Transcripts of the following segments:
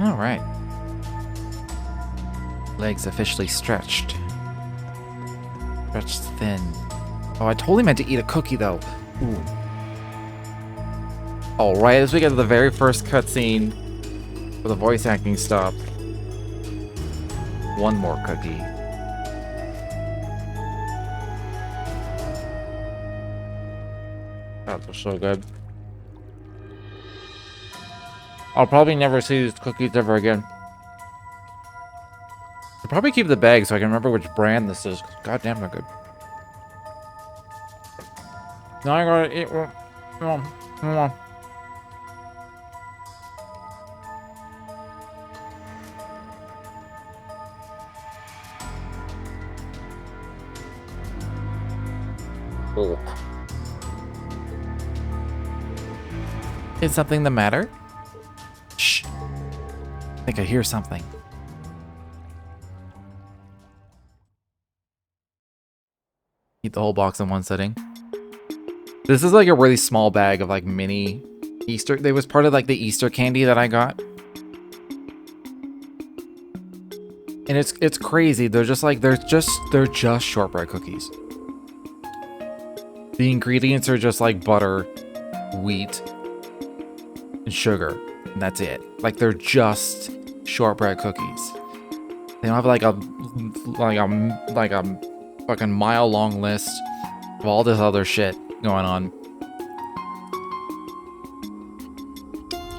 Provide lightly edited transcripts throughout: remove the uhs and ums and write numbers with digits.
All right. Legs officially stretched. Stretched thin. Oh, I totally meant to eat a cookie though. Ooh. All right, as we get to the very first cutscene where the voice acting stopped. One more cookie. That was so good. I'll probably never see these cookies ever again. I'll probably keep the bag so I can remember which brand this is. God damn, they're good. Now I gotta eat one. Come on. Come on. Oh. Is something the matter? Shh. I think I hear something. Eat the whole box in one sitting. This is like a really small bag of like mini Easter. It was part of like the Easter candy that I got. And it's crazy. They're just like they're just shortbread cookies. The ingredients are just like butter, wheat, and sugar. And that's it. Like they're just shortbread cookies. They don't have like a fucking mile-long list of all this other shit going on.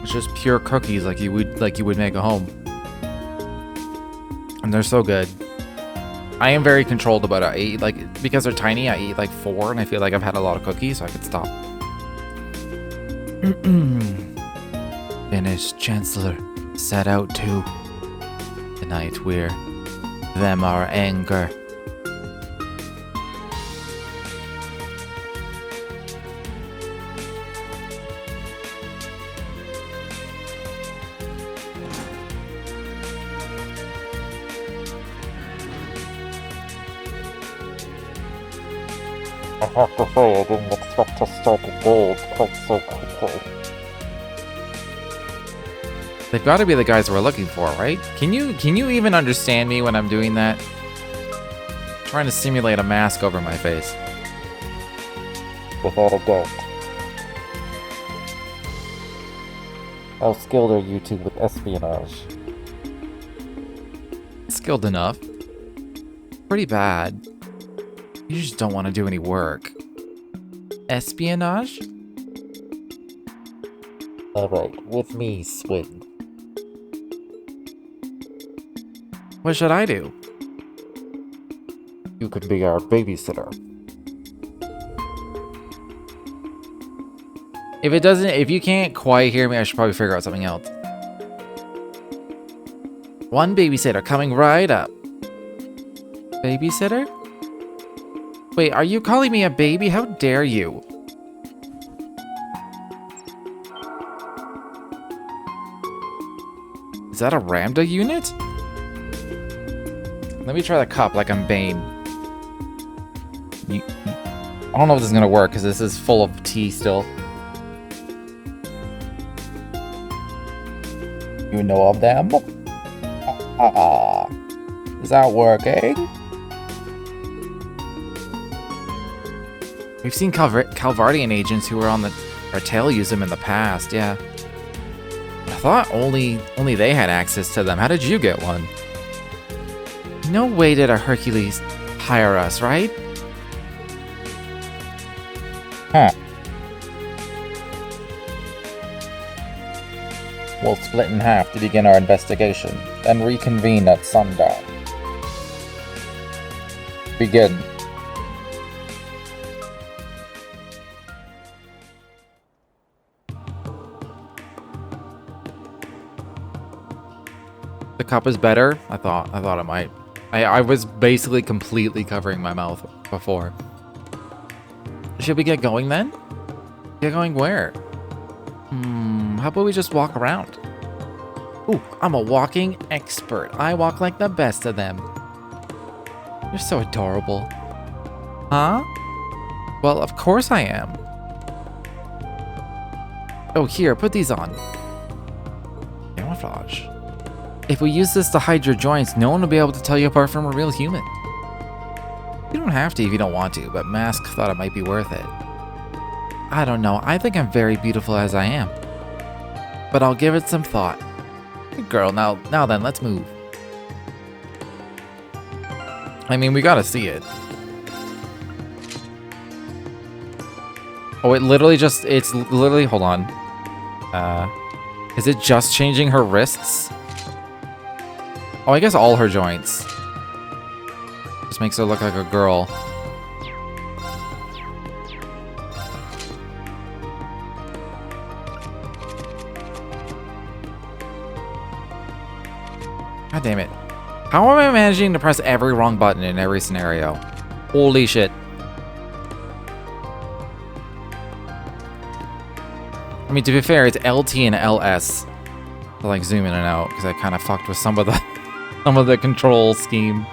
It's just pure cookies like you would make at home. And they're so good. I am very controlled about it. I eat like because they're tiny, I eat like 4 and I feel like I've had a lot of cookies, so I could stop. Finished, Chancellor. Set out to. Tonight we're them our anger. I have to say, I didn't expect to strike a gold quite so quickly. They've got to be the guys we're looking for, right? Can you even understand me when I'm doing that? I'm trying to simulate a mask over my face. Without a doubt. How skilled are you two with espionage? Skilled enough. Pretty bad. You just don't want to do any work. Espionage? Alright, with me, Swing. What should I do? You can be our babysitter. If you can't quite hear me, I should probably figure out something else. One babysitter coming right up. Babysitter? Wait, are you calling me a baby? How dare you? Is that a Ramda unit? Let me try the cup like I'm Bane. I don't know if this is gonna work because this is full of tea still. You know of them? Is that working? We've seen Calvardian agents who were on the cartel use them in the past, yeah. I thought only they had access to them. How did you get one? No way did a Hercules hire us, right? Huh. We'll split in half to begin our investigation, then reconvene at sundown. Begin. The cup is better? I thought it might. I was basically completely covering my mouth before. Should we get going then? Get going where? How about we just walk around? Ooh, I'm a walking expert. I walk like the best of them. You're so adorable. Huh? Well, of course I am. Oh, here, put these on. Camouflage. If we use this to hide your joints, no one will be able to tell you apart from a real human. You don't have to if you don't want to, but Mask thought it might be worth it. I don't know, I think I'm very beautiful as I am. But I'll give it some thought. Good girl, now then, let's move. I mean, we gotta see it. Oh, it's literally, hold on. Is it just changing her wrists? Oh, I guess all her joints. Just makes her look like a girl. God damn it. How am I managing to press every wrong button in every scenario? Holy shit. I mean, to be fair, it's LT and LS to like zoom in and out, because I kind of fucked with some of the control scheme.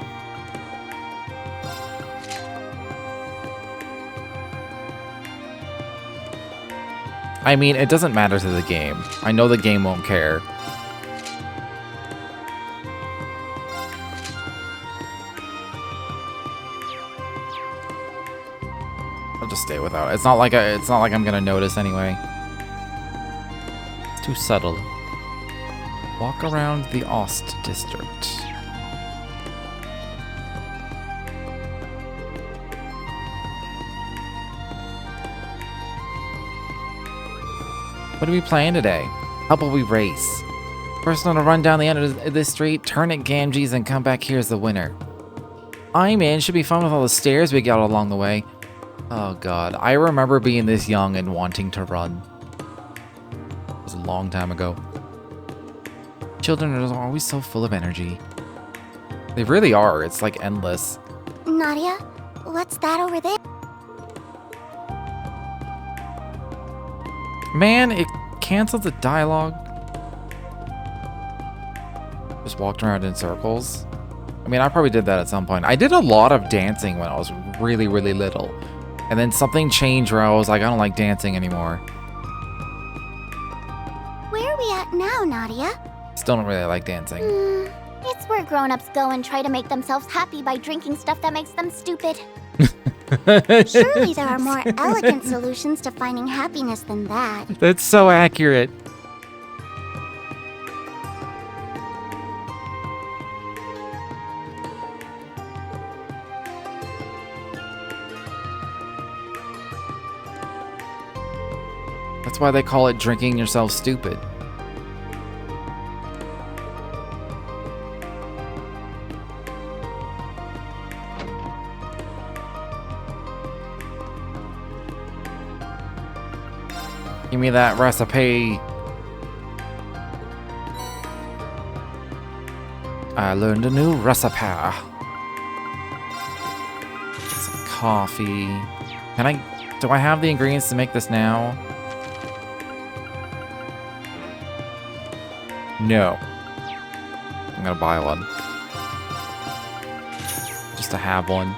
I mean, it doesn't matter to the game. I know the game won't care. I'll just stay without it. It's not like I'm gonna notice anyway. It's too subtle. Walk around the Ost district. What are we playing today? How about we race? Person to run down the end of this street, turn at Gamgees, and come back here as the winner. I'm in. Should be fun with all the stairs we got along the way. Oh god, I remember being this young and wanting to run. It was a long time ago. Children are always so full of energy. They really are. It's like endless. Nadia, what's that over there? Man, it canceled the dialogue. Just walked around in circles. I mean, I probably did that at some point. I did a lot of dancing when I was really, really little. And then something changed where I was like, I don't like dancing anymore. Where are we at now, Nadia? Still don't really like dancing. It's where grown-ups go and try to make themselves happy by drinking stuff that makes them stupid. Surely there are more elegant solutions to finding happiness than that. That's so accurate. That's why they call it drinking yourself stupid. Give me that recipe. I learned a new recipe. Some coffee. Do I have the ingredients to make this now? No. I'm gonna buy one. Just to have one.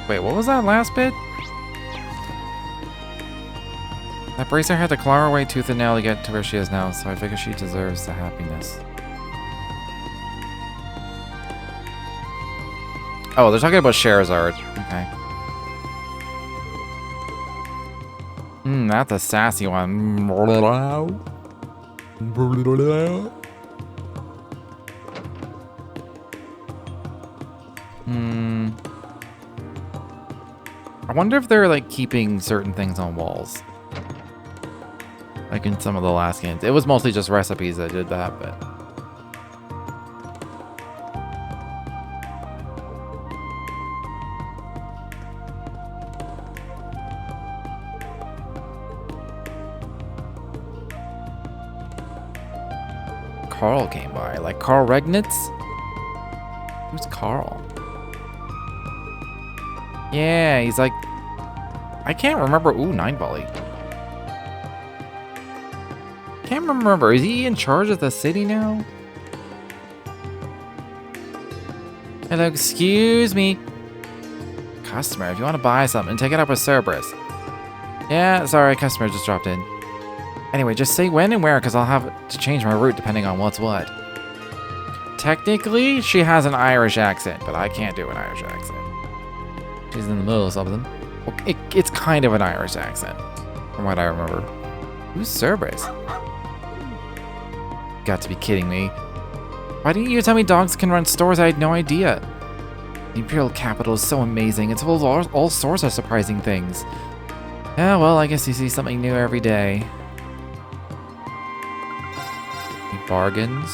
Wait, what was that last bit? That bracer had to claw her way tooth and nail to get to where she is now, so I figure she deserves the happiness. Oh, they're talking about Charizard. Okay. That's a sassy one. I wonder if they're like keeping certain things on walls. Like in some of the last games. It was mostly just recipes that did that, but... Carl came by. Like Carl Regnitz? Who's Carl? Yeah, he's like... I can't remember. Ooh, 9 volley. Can't remember. Is he in charge of the city now? Hello, excuse me. Customer, if you want to buy something, take it up with Cerberus. Yeah, sorry, customer just dropped in. Anyway, just say when and where, because I'll have to change my route depending on what's what. Technically, she has an Irish accent, but I can't do an Irish accent. She's in the middle of something. Well, it's kind of an Irish accent, from what I remember. Who's Cerberus? Got to be kidding me. Why didn't you tell me dogs can run stores? I had no idea. The Imperial capital is so amazing. It's full of all sorts of surprising things. Yeah, well, I guess you see something new every day. Any bargains?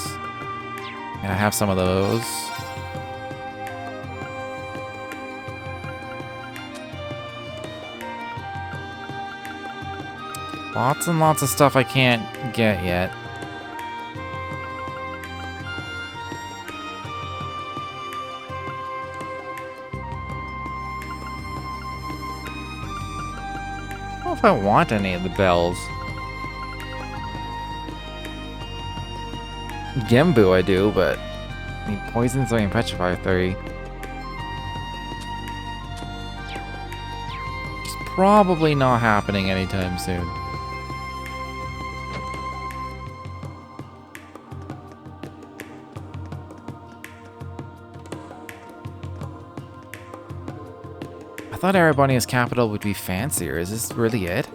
Can I have some of those? Lots and lots of stuff I can't get yet. I don't know if I want any of the bells. Gembu I do, but I need poison, so I can petrify 3. It's probably not happening anytime soon. I thought Erebonia's capital would be fancier. Is this really it?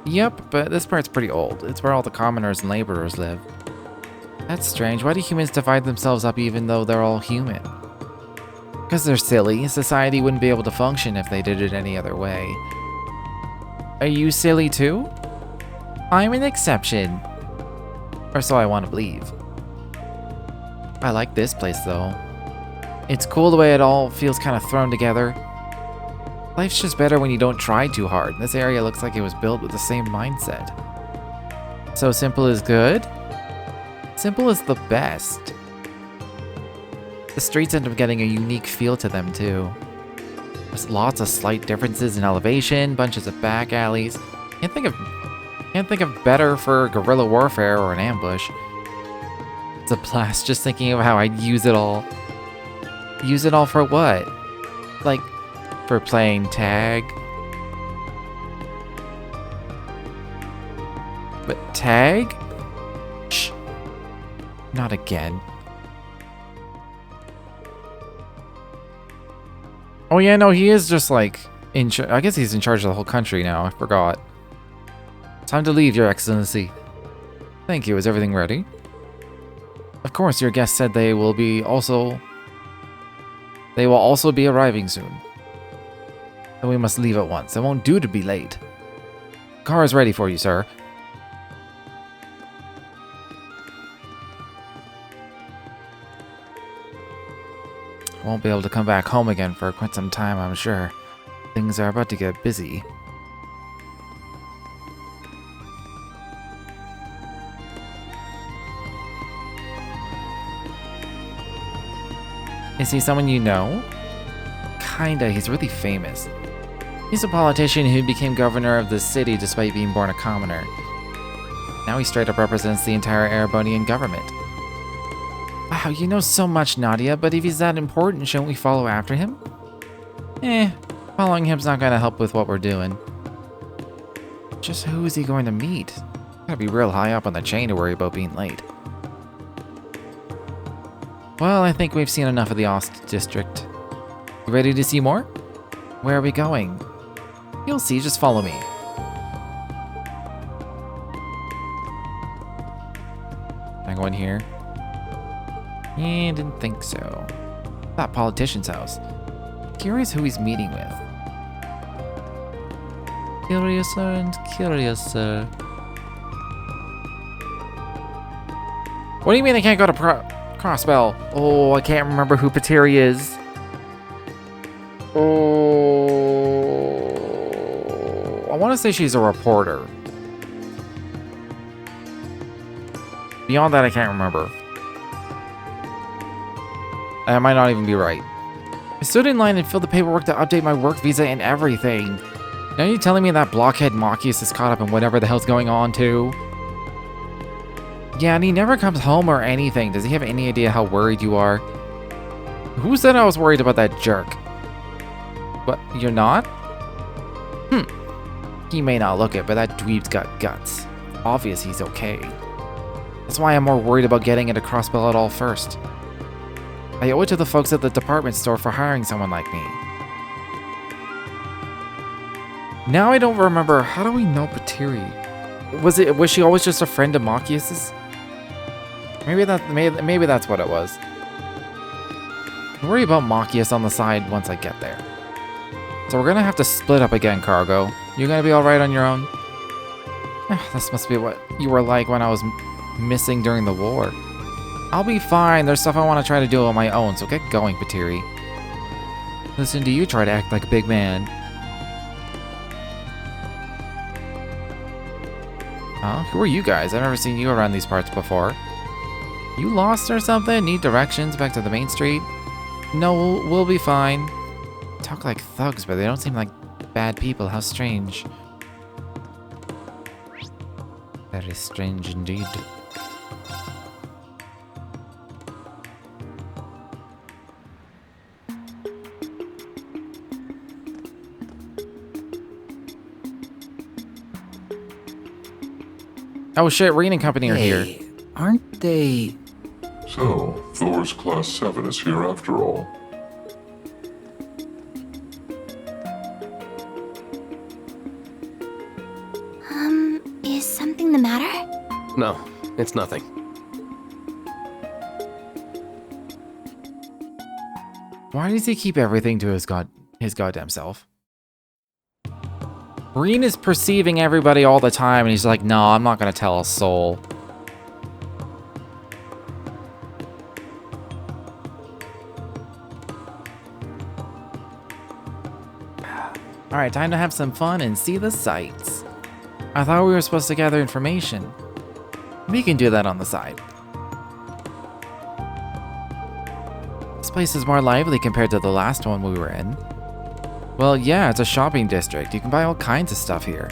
Yep, but this part's pretty old. It's where all the commoners and laborers live. That's strange. Why do humans divide themselves up even though they're all human? Because they're silly. Society wouldn't be able to function if they did it any other way. Are you silly too? I'm an exception. Or so I want to believe. I like this place though. It's cool the way it all feels kind of thrown together. Life's just better when you don't try too hard. This area looks like it was built with the same mindset. So simple is good? Simple is the best. The streets end up getting a unique feel to them too. There's lots of slight differences in elevation, bunches of back alleys. Can't think of better for guerrilla warfare or an ambush. It's a blast just thinking of how I'd use it all. Use it all for what? Like, for playing tag? But tag? Shh. Not again. Oh yeah, no, he is just like I guess he's in charge of the whole country now. I forgot. Time to leave, Your Excellency. Thank you. Is everything ready? Of course, your guest said they will also be arriving soon. So we must leave at once. It won't do to be late. The car is ready for you, sir. Won't be able to come back home again for quite some time, I'm sure. Things are about to get busy. Is he someone you know? Kinda, he's really famous. He's a politician who became governor of the city despite being born a commoner. Now he straight up represents the entire Erebonian government. Wow, you know so much, Nadia, but if he's that important, shouldn't we follow after him? Following him's not gonna help with what we're doing. Just who is he going to meet? Gotta be real high up on the chain to worry about being late. Well, I think we've seen enough of the Ost district. You ready to see more? Where are we going? You'll see, just follow me. Can I go in here? Yeah, didn't think so. That politician's house. Curious who he's meeting with. Curiouser and curiouser. What do you mean I can't go to Crossbell? Oh, I can't remember who Pateri is. Oh, I want to say she's a reporter. Beyond that, I can't remember. I might not even be right. I stood in line and filled the paperwork to update my work visa and everything. Now you're telling me that blockhead Machias is caught up in whatever the hell's going on too? Yeah, and he never comes home or anything. Does he have any idea how worried you are? Who said I was worried about that jerk? What? You're not? He may not look it, but that dweeb's got guts. Obvious he's okay. That's why I'm more worried about getting it across Bell at all first. I owe it to the folks at the department store for hiring someone like me. Now I don't remember. How do we know Patiri? Was she always just a friend of Machias's? Maybe that's what it was. I'll worry about Machias on the side once I get there. So we're gonna have to split up again, Cargo. You gonna be alright on your own? This must be what you were like when I was missing during the war. I'll be fine. There's stuff I want to try to do on my own, so get going, Patiri. Listen to you try to act like a big man. Huh? Who are you guys? I've never seen you around these parts before. You lost or something? Need directions back to the main street? No, we'll be fine. Talk like thugs, but they don't seem like bad people. How strange. Very strange indeed. Oh shit, Reen and company are here. Aren't they... So, Thor's Class 7 is here after all. Is something the matter? No, it's nothing. Why does he keep everything to his goddamn self? Reen is perceiving everybody all the time, and he's like, no, I'm not gonna tell a soul. Alright, time to have some fun and see the sights. I thought we were supposed to gather information. We can do that on the side. This place is more lively compared to the last one we were in. Well, yeah, it's a shopping district. You can buy all kinds of stuff here.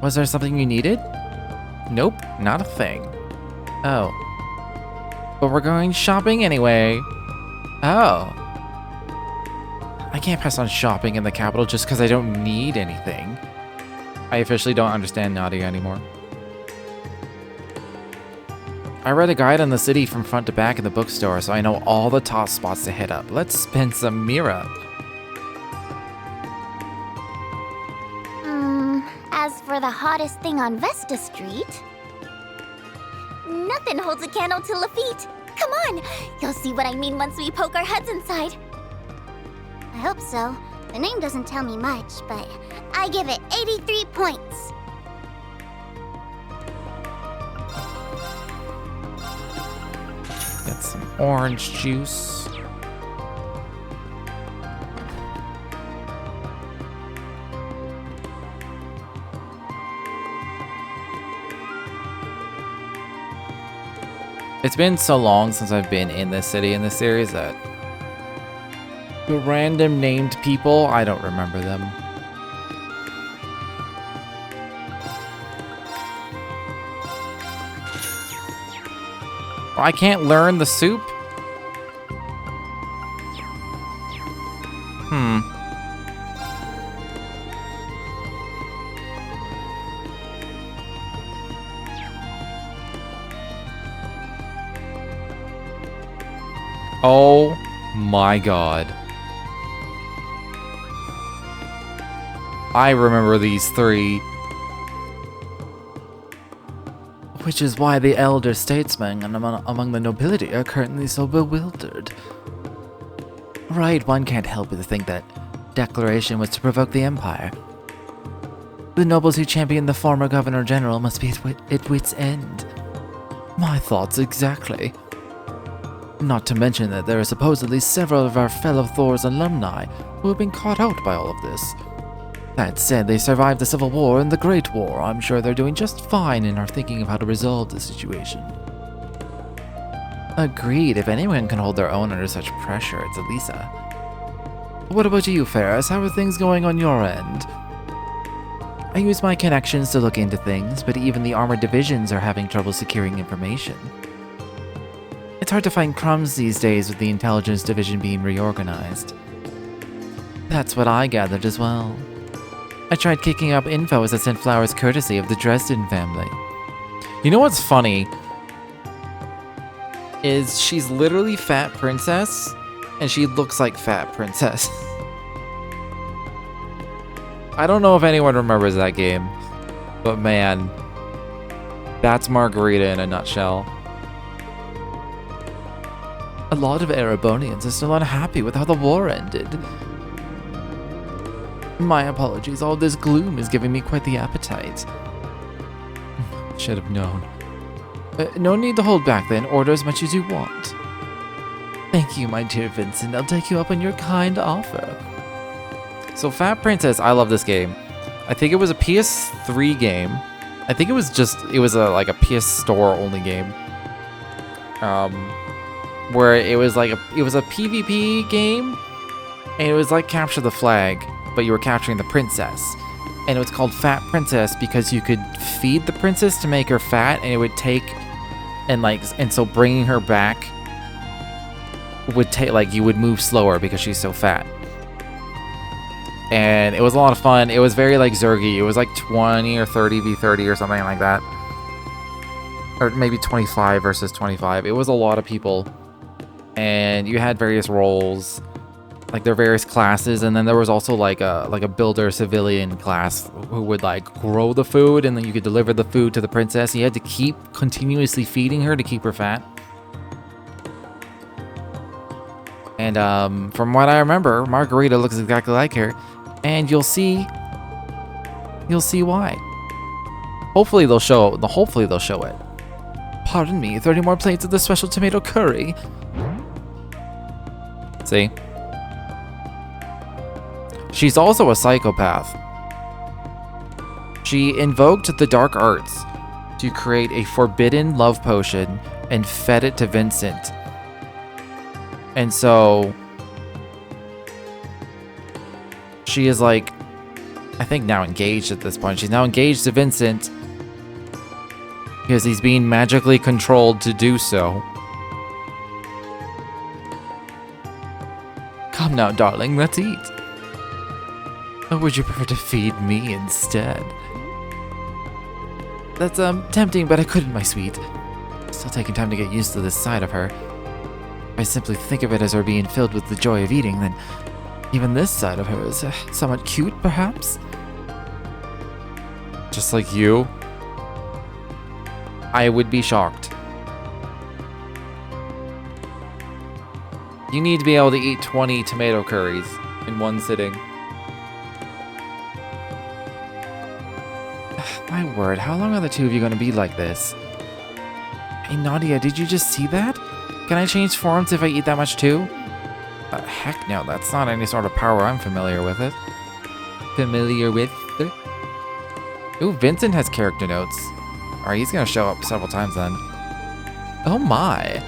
Was there something you needed? Nope, not a thing. Oh. But we're going shopping anyway. Oh. I can't pass on shopping in the capital just because I don't need anything. I officially don't understand Nadia anymore. I read a guide on the city from front to back in the bookstore, so I know all the top spots to hit up. Let's spin some Mira. As for the hottest thing on Vesta Street... Nothing holds a candle to Lafitte. Come on! You'll see what I mean once we poke our heads inside. I hope so. The name doesn't tell me much, but I give it 83 points. Get some orange juice. It's been so long since I've been in this city in this series that the random named people, I don't remember them. I can't learn the soup? Oh my god. I remember these three. Which is why the elder statesmen among the nobility are currently so bewildered. Right, one can't help but think that declaration was to provoke the Empire. The nobles who champion the former Governor General must be at wit's end. My thoughts exactly. Not to mention that there are supposedly several of our fellow Thor's alumni who have been caught out by all of this. That said, they survived the Civil War and the Great War. I'm sure they're doing just fine and are thinking of how to resolve the situation. Agreed. If anyone can hold their own under such pressure, it's Elisa. What about you, Ferris? How are things going on your end? I use my connections to look into things, but even the armored divisions are having trouble securing information. It's hard to find crumbs these days with the intelligence division being reorganized. That's what I gathered as well. I tried kicking up info as I sent flowers courtesy of the Dresden family. You know what's funny? Is she's literally Fat Princess, and she looks like Fat Princess. I don't know if anyone remembers that game, but man, that's Margarita in a nutshell. A lot of Erebonians are still unhappy with how the war ended. My apologies, all this gloom is giving me quite the appetite. Should have known. No need to hold back then, order as much as you want. Thank you, my dear Vincent, I'll take you up on your kind offer. So Fat Princess, I love this game. I think it was a PS3 game. I think it was like a PS Store only game. Where it was a PvP game, and it was like Capture the Flag, but you were capturing the princess. And it was called Fat Princess because you could feed the princess to make her fat, and it would take, and so bringing her back would take, like, you would move slower because she's so fat. And it was a lot of fun. It was very like Zergy. It was like 20 or 30 v30 or something like that. Or maybe 25 versus 25. It was a lot of people. And you had various roles. Like there were various classes, and then there was also like a builder civilian class who would like grow the food, and then you could deliver the food to the princess. You had to keep continuously feeding her to keep her fat. And from what I remember, Margarita looks exactly like her, and you'll see why. Hopefully they'll show it. Pardon me, 30 more plates of the special tomato curry. See? She's also a psychopath. She invoked the dark arts to create a forbidden love potion and fed it to Vincent. And so she is like, I think now engaged at this point. She's now engaged to Vincent because he's being magically controlled to do so. Come now, darling, let's eat. Or would you prefer to feed me instead? That's tempting, but I couldn't, my sweet. Still taking time to get used to this side of her. If I simply think of it as her being filled with the joy of eating, then even this side of her is somewhat cute, perhaps? Just like you? I would be shocked. You need to be able to eat 20 tomato curries in one sitting. My word, how long are the two of you going to be like this? Hey, Nadia, did you just see that? Can I change forms if I eat that much too? Heck no, that's not any sort of power I'm familiar with it. Familiar with? Ooh, Vincent has character notes. Alright, he's gonna show up several times then. Oh my!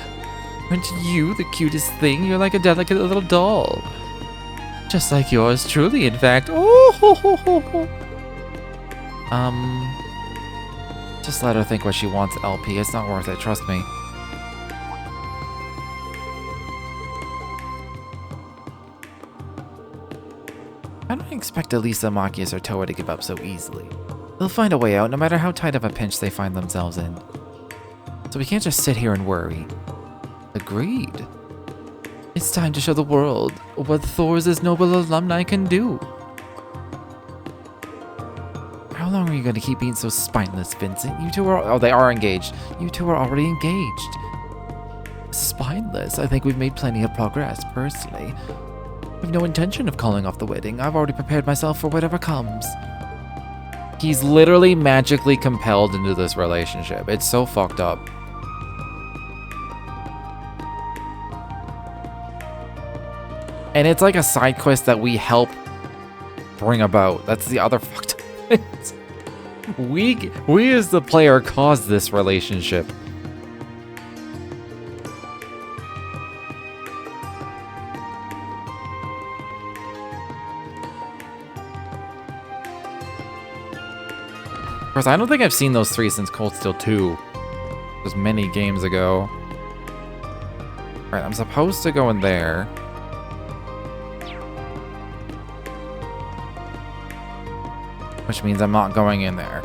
Aren't you the cutest thing? You're like a delicate little doll. Just like yours truly, in fact. Oh, ho, ho, ho, ho. Just let her think what she wants, LP. It's not worth it, trust me. I don't expect Elisa, Machias, or Toa to give up so easily. They'll find a way out no matter how tight of a pinch they find themselves in. So we can't just sit here and worry. Agreed. It's time to show the world what Thor's noble alumni can do. How long are you going to keep being so spineless, Vincent? You two are... Oh, they are engaged. You two are already engaged. Spineless? I think we've made plenty of progress, personally. I have no intention of calling off the wedding. I've already prepared myself for whatever comes. He's literally magically compelled into this relationship. It's so fucked up. And it's like a side quest that we help bring about. That's the other fucked up thing. We as the player caused this relationship. Of course, I don't think I've seen those three since Cold Steel 2. It was many games ago. Alright, I'm supposed to go in there. Which means I'm not going in there.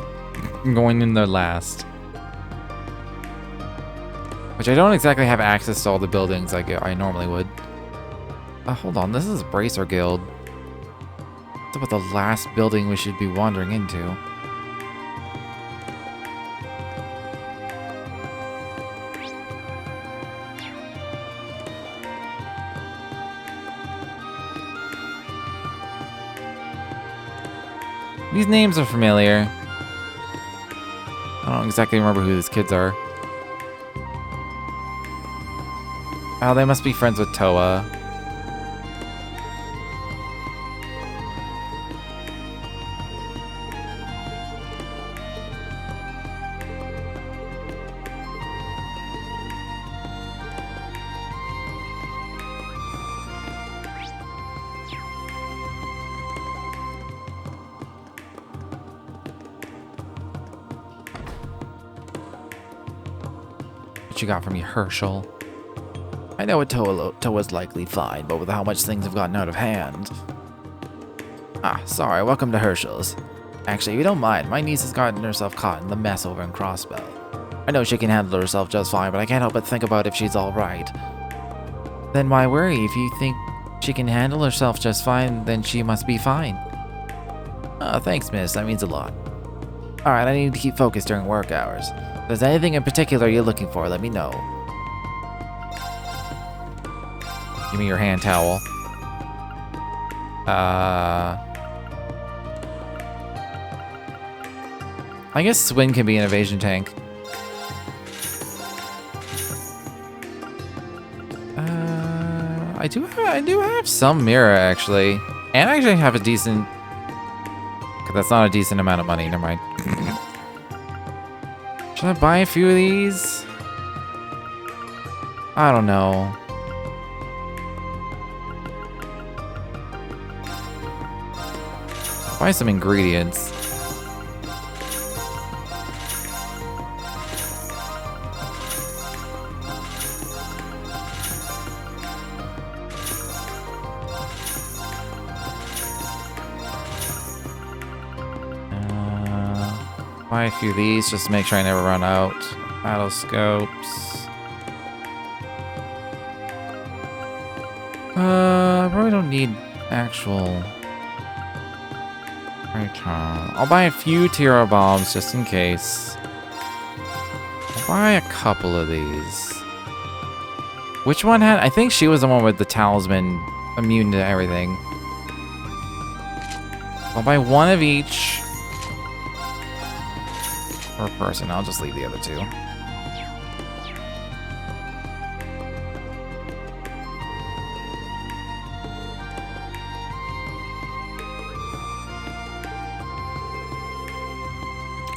I'm going in there last. Which I don't exactly have access to all the buildings like I normally would. Hold on, this is Bracer Guild. It's about the last building we should be wandering into. These names are familiar. I don't exactly remember who these kids are. Oh, they must be friends with Toa. What you got for me, Herschel? I know Toa's likely fine, but with how much things have gotten out of hand. Ah, sorry, welcome to Herschel's. Actually, if you don't mind, my niece has gotten herself caught in the mess over in Crossbell. I know she can handle herself just fine, but I can't help but think about if she's alright. Then why worry? If you think she can handle herself just fine, then she must be fine. Oh, thanks, miss. That means a lot. Alright, I need to keep focused during work hours. If there's anything in particular you're looking for, let me know. Give me your hand towel. I guess Swin can be an evasion tank. I do have some mirror actually, and I actually have a decent. Cause that's not a decent amount of money. Never mind. Should I buy a few of these? I don't know. Buy some ingredients. Buy a few of these just to make sure I never run out. Battle scopes. I probably don't need actual. I'll buy a few Tira bombs just in case. I'll buy a couple of these. Which one had? I think she was the one with the talisman immune to everything. I'll buy one of each per person. I'll just leave the other two.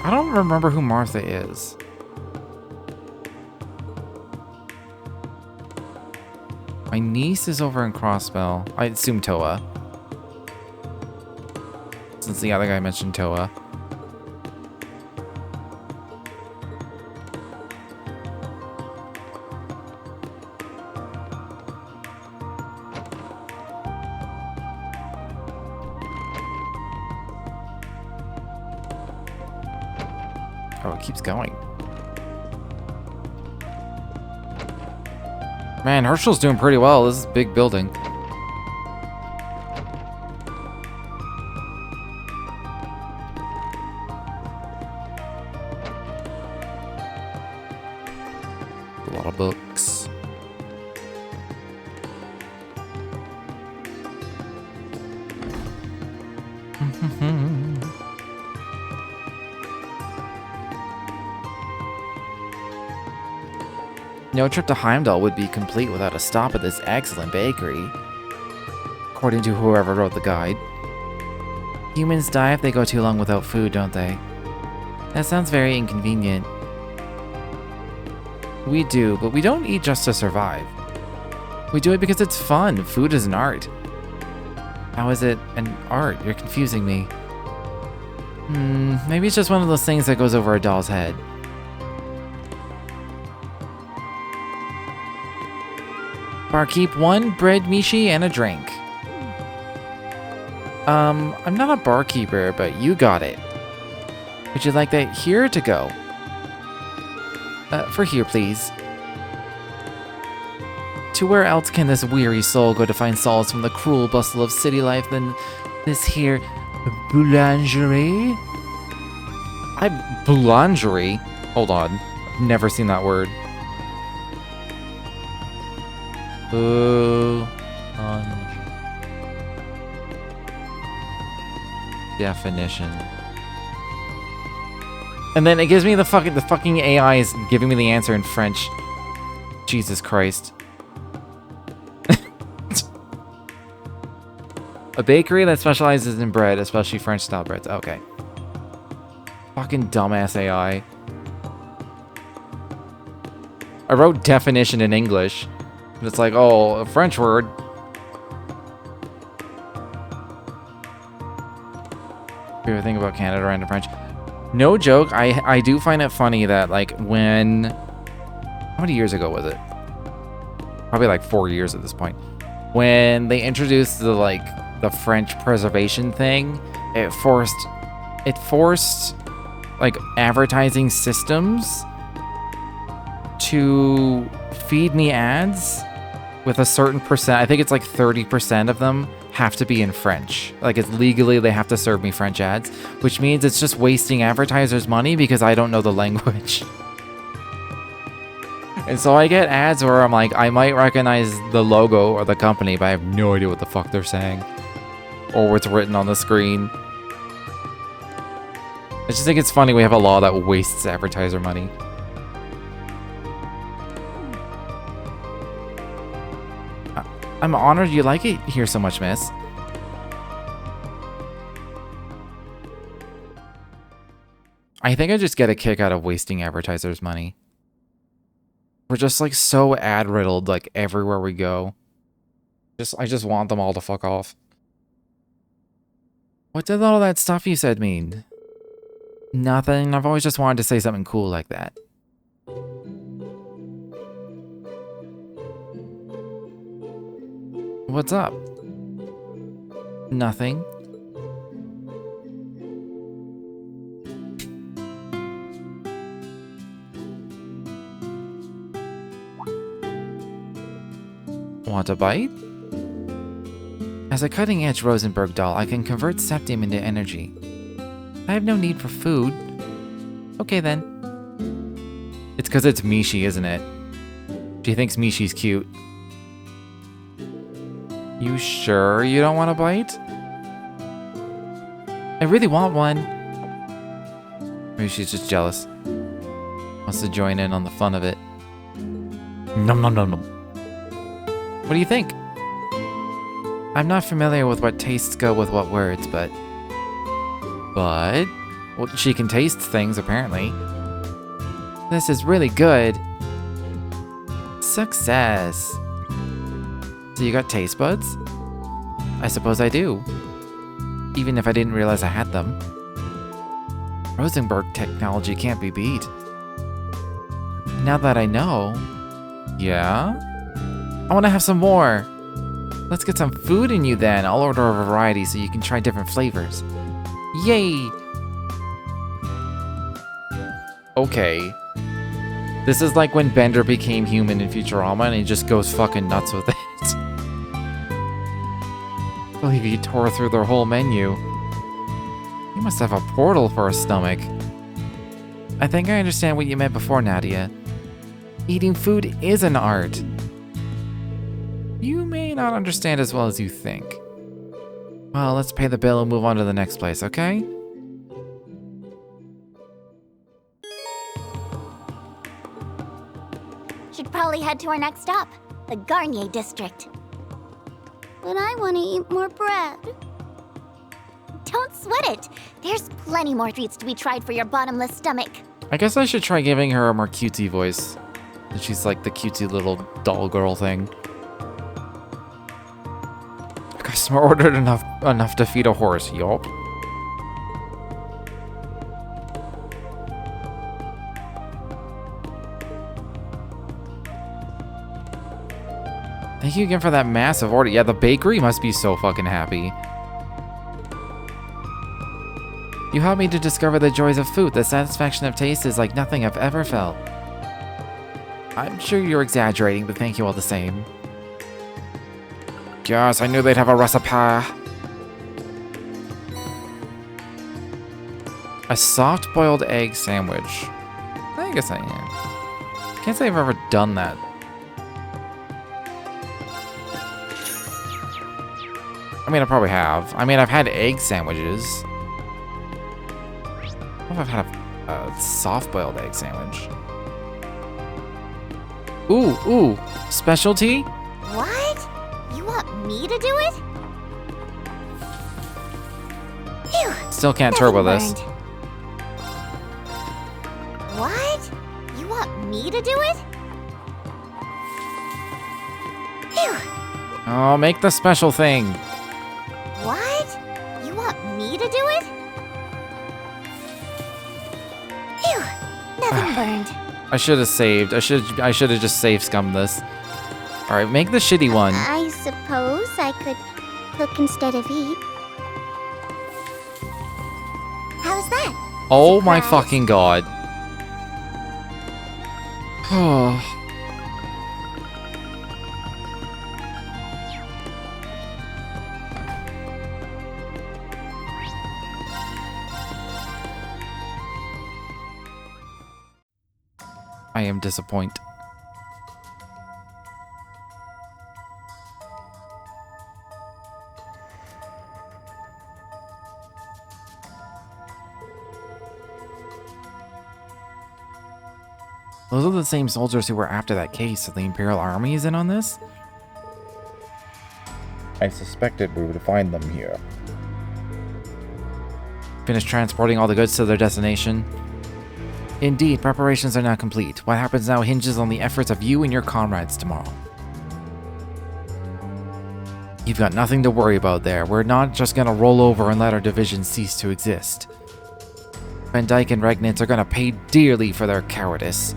I don't remember who Martha is. My niece is over in Crossbell. I assume Toa. Since the other guy mentioned Toa. Oh, it keeps going. Man, Herschel's doing pretty well. This is a big building. A lot of books. No trip to Heimdall would be complete without a stop at this excellent bakery, according to whoever wrote the guide. Humans die if they go too long without food, don't they? That sounds very inconvenient. We do, but we don't eat just to survive. We do it because it's fun. Food is an art. How is it an art? You're confusing me. Maybe it's just one of those things that goes over a doll's head. Barkeep, one bread mishi and a drink. I'm not a barkeeper, but you got it. Would you like that here to go? For here, please. To where else can this weary soul go to find solace from the cruel bustle of city life than this here boulangerie? Boulangerie? Hold on. I've never seen that word. Definition. And then it gives me the fucking AI is giving me the answer in French. Jesus Christ. A bakery that specializes in bread, especially French style breads. Okay. Fucking dumbass AI. I wrote definition in English. But it's like, oh, a French word. Favorite thing about Canada random French. No joke, I do find it funny that, like, when... How many years ago was it? Probably like 4 years at this point. When they introduced the, like, the French preservation thing, it forced, like, advertising systems to feed me ads with a certain percent. I think it's like 30% of them have to be in French. Like, it's legally they have to serve me French ads, which means it's just wasting advertisers' money because I don't know the language. And so I get ads where I'm like, I might recognize the logo or the company, but I have no idea what the fuck they're saying or what's written on the screen. I just think it's funny we have a law that wastes advertiser money. I'm honored you like it here so much, miss. I think I just get a kick out of wasting advertisers' money. We're just like so ad-riddled like everywhere we go. I just want them all to fuck off. What did all that stuff you said mean? Nothing. I've always just wanted to say something cool like that. What's up? Nothing. Want a bite? As a cutting-edge Rosenberg doll, I can convert septium into energy. I have no need for food. Okay then. It's because it's Mishi, isn't it? She thinks Mishi's cute. You sure you don't want a bite? I really want one. Maybe she's just jealous. Wants to join in on the fun of it. Nom nom nom nom. What do you think? I'm not familiar with what tastes go with what words, but... Well, she can taste things, apparently. This is really good. Success. So you got taste buds? I suppose I do. Even if I didn't realize I had them. Rosenberg technology can't be beat. Now that I know... Yeah? I want to have some more. Let's get some food in you then. I'll order a variety so you can try different flavors. Yay! Okay. This is like when Bender became human in Futurama and he just goes fucking nuts with it. I believe he tore through their whole menu. He must have a portal for a stomach. I think I understand what you meant before, Nadia. Eating food is an art. You may not understand as well as you think. Well, let's pay the bill and move on to the next place, okay? Should probably head to our next stop, the Garnier district. But I want to eat more bread. Don't sweat it. There's plenty more treats to be tried for your bottomless stomach. I guess I should try giving her a more cutesy voice. She's like the cutesy little doll girl thing. Customer ordered enough to feed a horse, yup. Thank you again for that massive order. Yeah, the bakery must be so fucking happy. You helped me to discover the joys of food. The satisfaction of taste is like nothing I've ever felt. I'm sure you're exaggerating, but thank you all the same. Yes, I knew they'd have a recipe. A soft-boiled egg sandwich. I guess I am. Can't say I've ever done that. I mean, I probably have. I mean, I've had egg sandwiches. I don't know if I've had a soft-boiled egg sandwich. Ooh, specialty? What? You want me to do it? Phew, Still can't nothing turbo this. burned. What? You want me to do it? Phew, Oh, make the special thing. what? You want me to do it? Phew, nothing burned. I should have saved. I should have just save scummed this. All right, make the shitty one. I suppose I could cook instead of eat. How's that? Oh my Surprise. fucking god. Oh. I am disappointed. Those are the same soldiers who were after that case, so the Imperial Army is in on this? I suspected we would find them here. Finished transporting all the goods to their destination? Indeed, preparations are now complete. What happens now hinges on the efforts of you and your comrades tomorrow. You've got nothing to worry about there. We're not just gonna roll over and let our division cease to exist. Van Dyke and Regnitz are gonna pay dearly for their cowardice.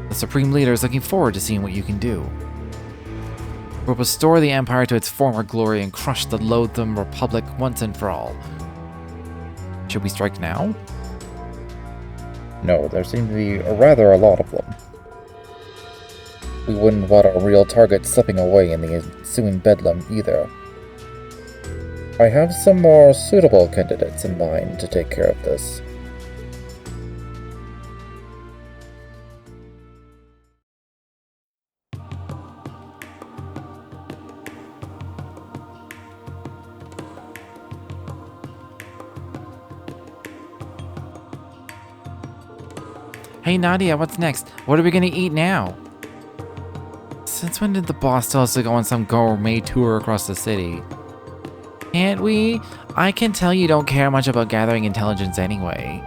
The Supreme Leader is looking forward to seeing what you can do. We'll restore the Empire to its former glory and crush the loathsome Republic once and for all. Should we strike now? No, there seem to be rather a lot of them. We wouldn't want our real target slipping away in the ensuing bedlam either. I have some more suitable candidates in mind to take care of this. Hey Nadia, what's next? What are we gonna eat now? Since when did the boss tell us to go on some gourmet tour across the city? Can't we? I can tell you don't care much about gathering intelligence anyway.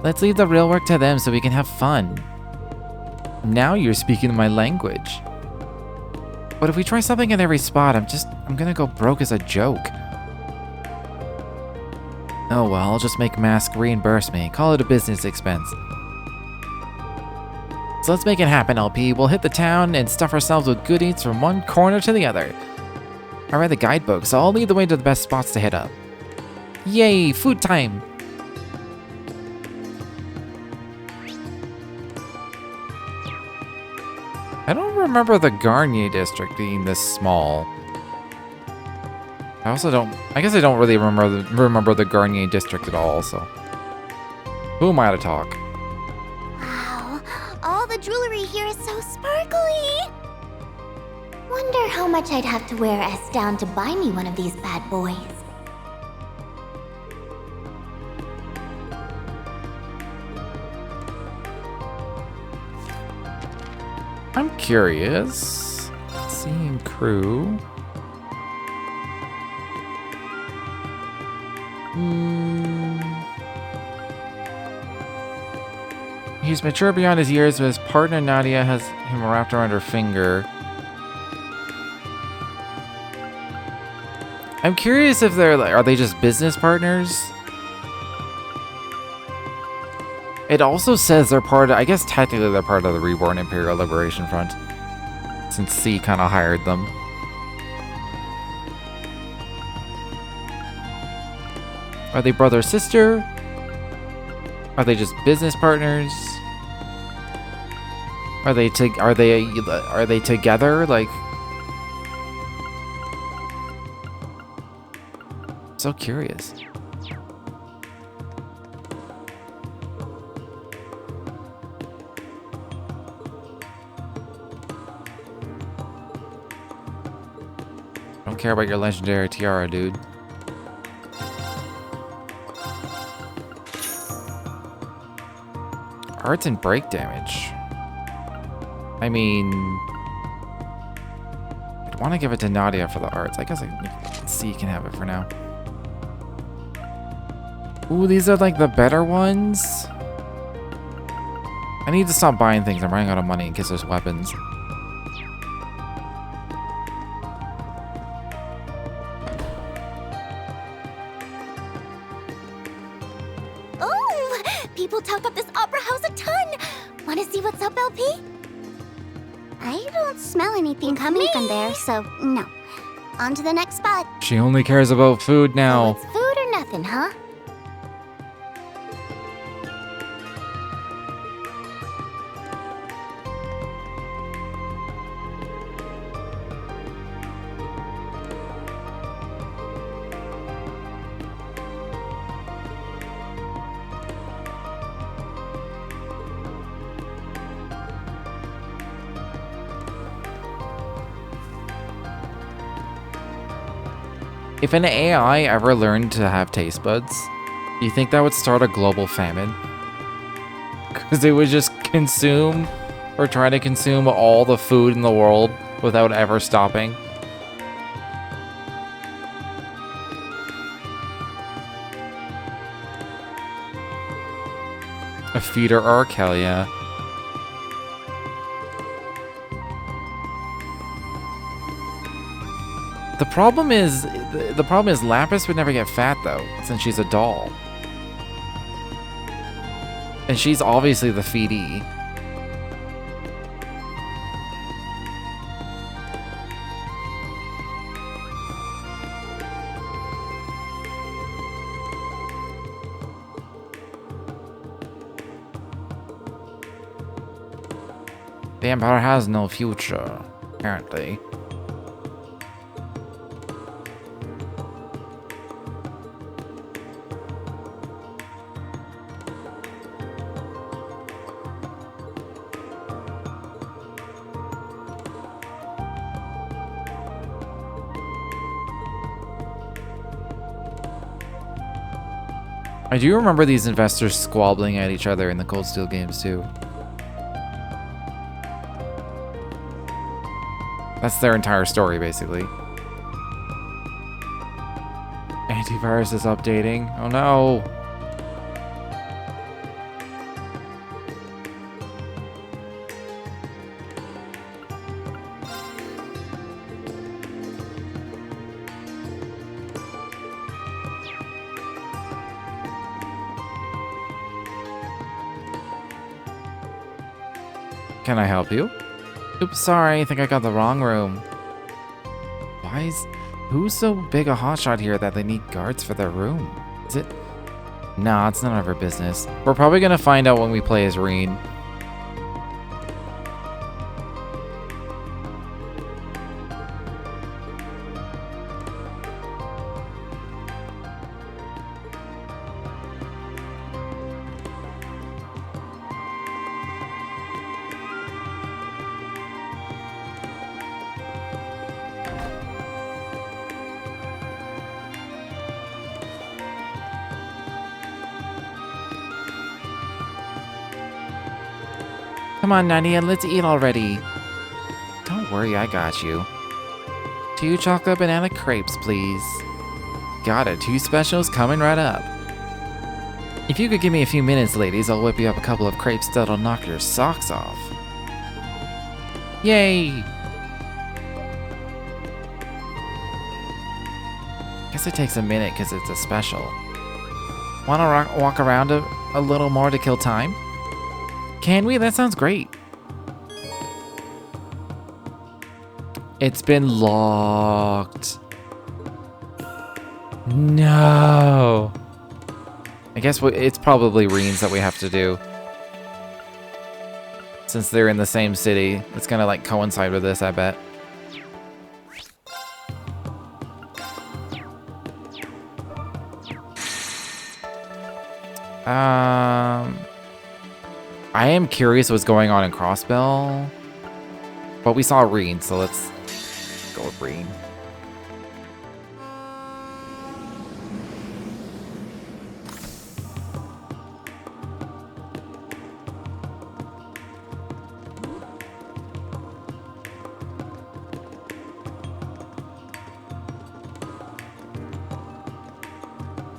Let's leave the real work to them so we can have fun. Now you're speaking my language. But if we try something at every spot, I'm gonna go broke as a joke. Oh well, I'll just make Mask reimburse me. Call it a business expense. So let's make it happen, LP. We'll hit the town and stuff ourselves with good eats from one corner to the other. I read the guidebook, so I'll lead the way to the best spots to hit up. Yay, food time! I don't remember the Garnier district being this small. I guess I don't really remember the Garnier district at all, so. Who am I to talk? Wow, all the jewelry here is so sparkly. Wonder how much I'd have to wear S down to buy me one of these bad boys. I'm curious. Seeing crew. He's mature beyond his years, but his partner Nadia has him wrapped around her finger. I'm curious if they're like, are they just business partners? It also says they're part of, I guess technically they're part of the Reborn Imperial Liberation Front, since C kind of hired them. Are they brother sister? Are they just business partners? Are they together? Like, so curious. Don't care about your legendary tiara, dude. Arts and break damage. I mean, I'd want to give it to Nadia for the arts. I guess C can have it for now. Ooh, these are like the better ones. I need to stop buying things. I'm running out of money in case there's weapons. Oh, people talk up this opera house a ton. Wanna see what's up, LP? I don't smell anything coming from there, so no. On to the next spot. She only cares about food So now. it's food or nothing, huh? If an AI ever learned to have taste buds, do you think that would start a global famine? Because it would just consume or try to consume all the food in the world without ever stopping. A feeder arc, hell yeah. The problem is Lapis would never get fat though, since she's a doll. And she's obviously the feedee. The Empire has no future, apparently. I do remember these investors squabbling at each other in the Cold Steel games too. That's their entire story, basically. Antivirus is updating. Oh no! Can I help you? Oops, sorry, I think I got the wrong room. Who's so big a hotshot here that they need guards for their room? Is it? Nah, it's none of our business. We're probably gonna find out when we play as Reen. Come on, Nadia, let's eat already. Don't worry, I got you. 2 chocolate banana crepes, please. Got it, 2 specials coming right up. If you could give me a few minutes, ladies, I'll whip you up a couple of crepes that'll knock your socks off. Yay! Guess it takes a minute because it's a special. Wanna walk around a little more to kill time? Can we? That sounds great. It's been locked. No. guess it's probably Reens that we have to do. Since they're in the same city, it's gonna like coincide with this, I bet. I am curious what's going on in Crossbell, but we saw Reen, so let's go with Reen.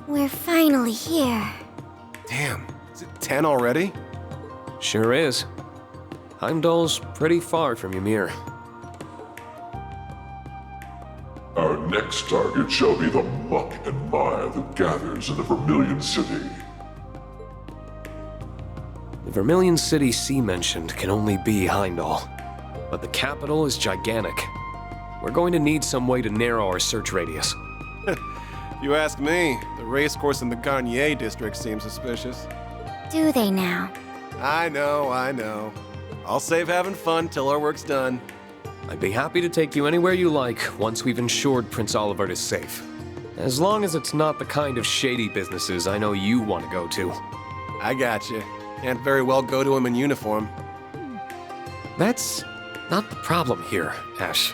We're finally here. Damn, is it 10 already? Sure is. Heimdall's pretty far from Ymir. Our next target shall be the muck and mire that gathers in the Vermilion City. The Vermilion City C mentioned can only be Heimdall, but the capital is gigantic. We're going to need some way to narrow our search radius. If you ask me, the racecourse in the Garnier district seems suspicious. Do they now? I know. I'll save having fun till our work's done. I'd be happy to take you anywhere you like once we've ensured Prince Olivert is safe. As long as it's not the kind of shady businesses I know you want to go to. I got you. Can't very well go to him in uniform. That's not the problem here, Ash.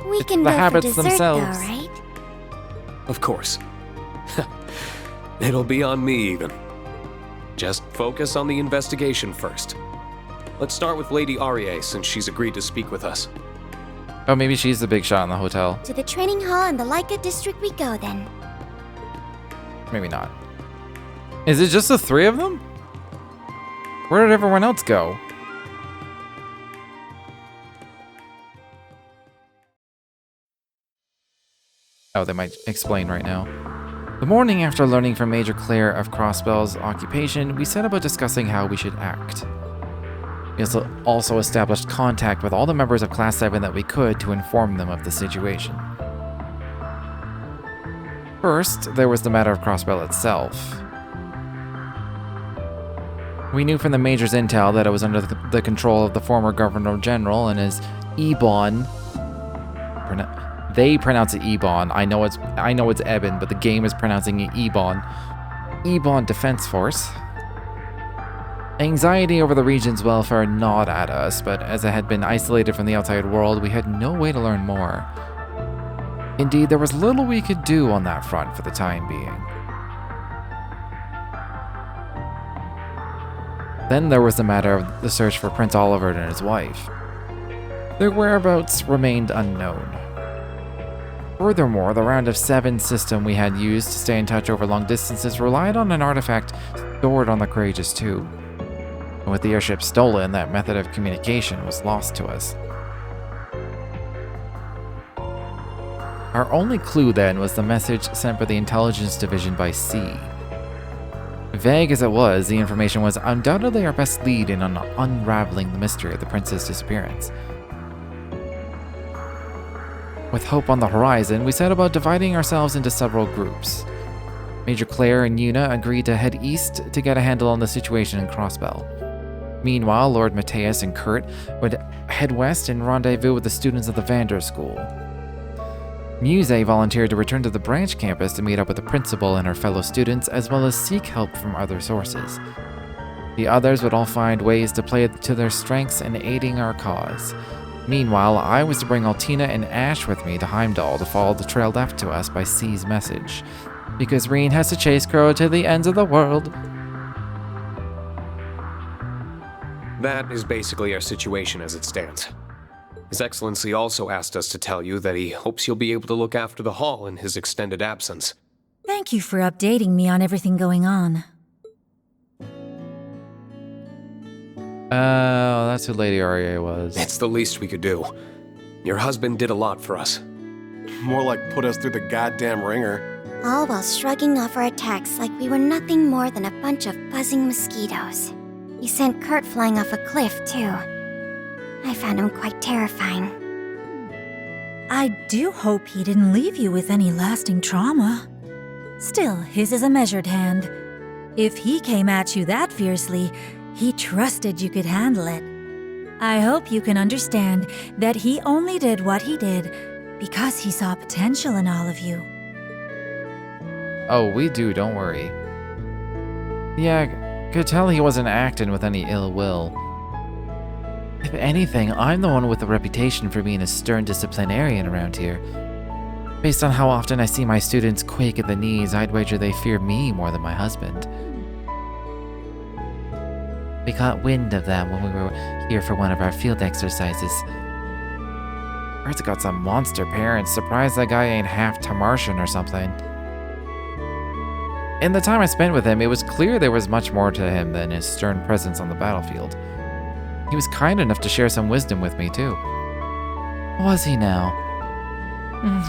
We can the go for habits dessert themselves. though, right? Of course. It'll be on me even. Just focus on the investigation first. Let's start with Lady Arie since she's agreed to speak with us. Oh, maybe she's the big shot in the hotel. To the training hall in the Leica district we go then. Maybe not. Is it just the three of them? Where did everyone else go? Oh, they might explain right now. The morning after learning from Major Claire of Crossbell's occupation, we set about discussing how we should act. We also established contact with all the members of Class 7 that we could to inform them of the situation. First, there was the matter of Crossbell itself. We knew from the Major's intel that it was under the control of the former Governor General and his Ebon. They pronounce it Ebon. I know it's Eben, but the game is pronouncing it Ebon. Ebon Defense Force. Anxiety over the region's welfare gnawed at us, but as it had been isolated from the outside world, we had no way to learn more. Indeed, there was little we could do on that front for the time being. Then there was the matter of the search for Prince Olivert and his wife. Their whereabouts remained unknown. Furthermore, the Round of 7 system we had used to stay in touch over long distances relied on an artifact stored on the Courageous 2. And with the airship stolen, that method of communication was lost to us. Our only clue then was the message sent by the Intelligence Division by sea. Vague as it was, the information was undoubtedly our best lead in unraveling the mystery of the prince's disappearance. With hope on the horizon, we set about dividing ourselves into several groups. Major Claire and Yuna agreed to head east to get a handle on the situation in Crossbell. Meanwhile, Lord Mateus and Kurt would head west and rendezvous with the students of the Vander School. Muse volunteered to return to the branch campus to meet up with the principal and her fellow students, as well as seek help from other sources. The others would all find ways to play to their strengths in aiding our cause. Meanwhile, I was to bring Altina and Ash with me to Heimdall to follow the trail left to us by C's message, because Reen has to chase Crow to the ends of the world. That is basically our situation as it stands. His Excellency also asked us to tell you that he hopes you'll be able to look after the hall in his extended absence. Thank you for updating me on everything going on. Oh, that's who Lady Arie was. It's the least we could do. Your husband did a lot for us. More like put us through the goddamn ringer. All while shrugging off our attacks like we were nothing more than a bunch of buzzing mosquitoes. He sent Kurt flying off a cliff, too. I found him quite terrifying. I do hope he didn't leave you with any lasting trauma. Still, his is a measured hand. If he came at you that fiercely, he trusted you could handle it. I hope you can understand that he only did what he did because he saw potential in all of you. Oh, we do, don't worry. Yeah, could tell he wasn't acting with any ill will. If anything, I'm the one with a reputation for being a stern disciplinarian around here. Based on how often I see my students quake at the knees, I'd wager they fear me more than my husband. We caught wind of them when we were here for one of our field exercises. Bird's got some monster parents, surprised that guy ain't half Tamartian or something. In the time I spent with him, it was clear there was much more to him than his stern presence on the battlefield. He was kind enough to share some wisdom with me, too. Was he now?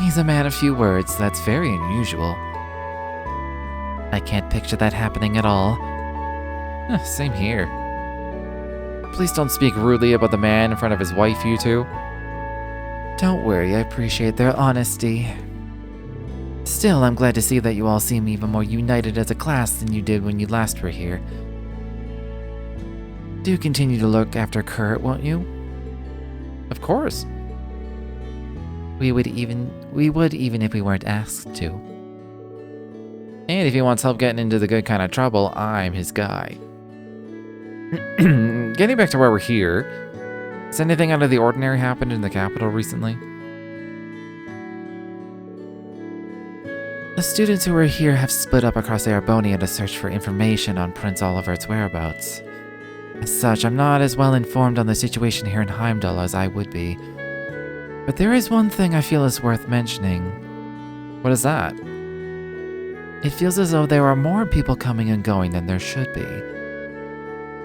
He's a man of few words. That's very unusual. I can't picture that happening at all. Same here. Please don't speak rudely about the man in front of his wife, you two. Don't worry, I appreciate their honesty. Still, I'm glad to see that you all seem even more united as a class than you did when you last were here. Do continue to look after Kurt, won't you? Of course. We would even if we weren't asked to. And if he wants help getting into the good kind of trouble, I'm his guy. Getting back to why we're here, has anything out of the ordinary happened in the capital recently? The students who are here have split up across Ereboni to search for information on Prince Olivert's whereabouts. As such, I'm not as well informed on the situation here in Heimdall as I would be. But there is one thing I feel is worth mentioning. What is that? It feels as though there are more people coming and going than there should be.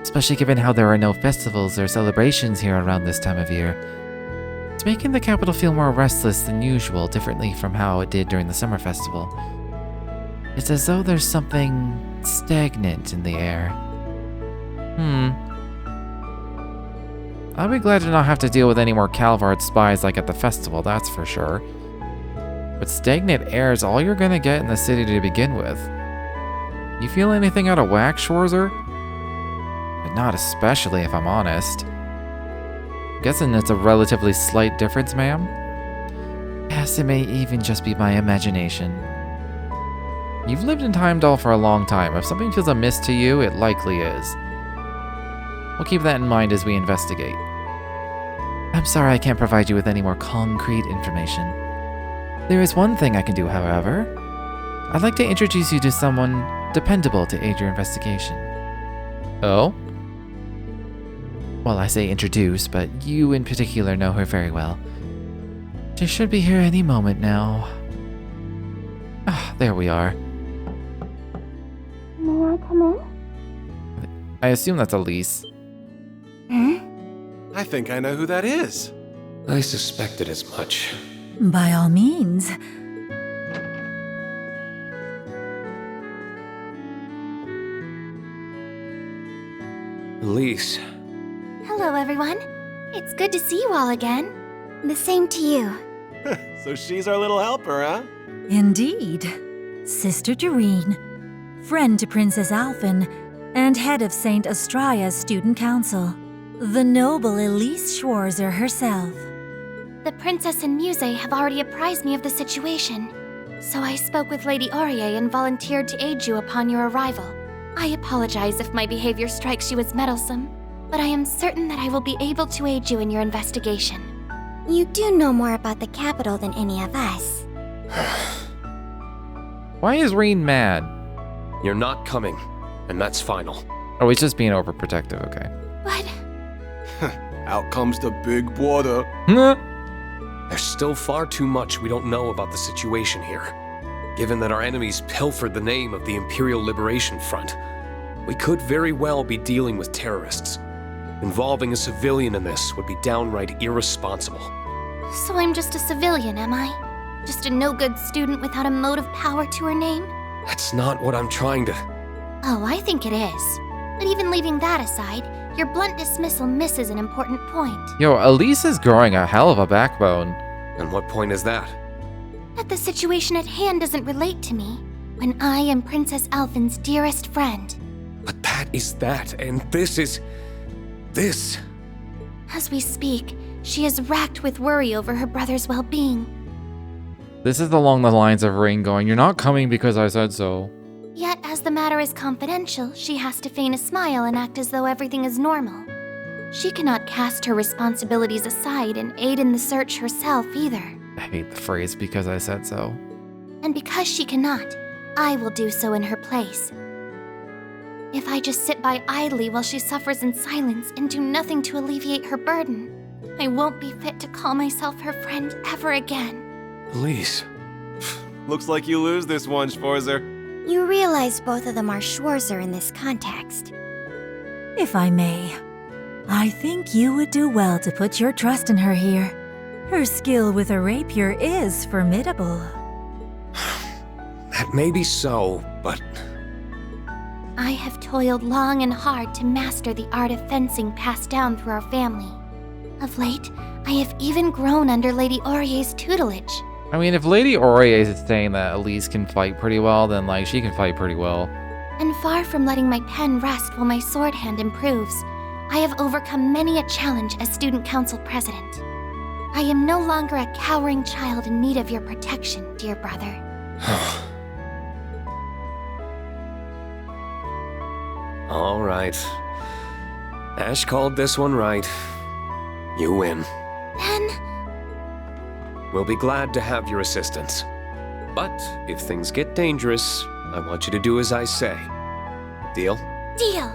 Especially given how there are no festivals or celebrations here around this time of year. It's making the capital feel more restless than usual, differently from how it did during the summer festival. It's as though there's something stagnant in the air. I'll be glad to not have to deal with any more Calvard spies like at the festival, that's for sure. But stagnant air is all you're gonna get in the city to begin with. You feel anything out of whack, Schwarzer? But not especially, if I'm honest. Guessing it's a relatively slight difference, ma'am? Yes, it may even just be my imagination. You've lived in Heimdall for a long time. If something feels amiss to you, it likely is. We'll keep that in mind as we investigate. I'm sorry I can't provide you with any more concrete information. There is one thing I can do, however. I'd like to introduce you to someone dependable to aid your investigation. Oh? Well, I say introduce, but you in particular know her very well. She should be here any moment now. Ah, there we are. May I come in? I assume that's Elise. I think I know who that is. I suspected as much. By all means. Elise. Hello, everyone. It's good to see you all again. The same to you. So she's our little helper, huh? Indeed. Sister Doreen, friend to Princess Alphen, and head of St. Astraya's Student Council. The noble Elise Schwarzer herself. The Princess and Muse have already apprised me of the situation. So I spoke with Lady Aurier and volunteered to aid you upon your arrival. I apologize if my behavior strikes you as meddlesome, but I am certain that I will be able to aid you in your investigation. You do know more about the capital than any of us. Why is Reen mad? You're not coming, and that's final. Oh, he's just being overprotective, okay. But Out comes the big brother. There's still far too much we don't know about the situation here. Given that our enemies pilfered the name of the Imperial Liberation Front, we could very well be dealing with terrorists. Involving a civilian in this would be downright irresponsible. so I'm just a civilian, am I? Just a no-good student without a mote of power to her name? That's not what I'm trying to... Oh, I think it is. But even leaving that aside, your blunt dismissal misses an important point. Yo, Elise is growing a hell of a backbone. And what point is that? That the situation at hand doesn't relate to me. when I am Princess Alphen's dearest friend. But that is that, and this is... this. As we speak, she is racked with worry over her brother's well-being. This is along the lines of Ring going, "You're not coming because I said so." Yet, as the matter is confidential, she has to feign a smile and act as though everything is normal. She cannot cast her responsibilities aside and aid in the search herself either. I hate the phrase "because I said so." And because she cannot, I will do so in her place. If I just sit by idly while she suffers in silence and do nothing to alleviate her burden, I won't be fit to call myself her friend ever again. Elise. Looks like you lose this one, Schwarzer. You realize both of them are Schwarzer in this context. If I may, I think you would do well to put your trust in her here. Her skill with a rapier is formidable. That may be so, but... I have toiled long and hard to master the art of fencing passed down through our family. Of late, I have even grown under Lady Aurier's tutelage. I mean, if Lady Aurier is saying that Elise can fight pretty well, then, like, she can fight pretty well. And far from letting my pen rest while my sword hand improves, I have overcome many a challenge as student council president. I am no longer a cowering child in need of your protection, dear brother. All right. Ash called this one right. You win. Then, We'll be glad to have your assistance. But if things get dangerous, I want you to do as I say. Deal? deal.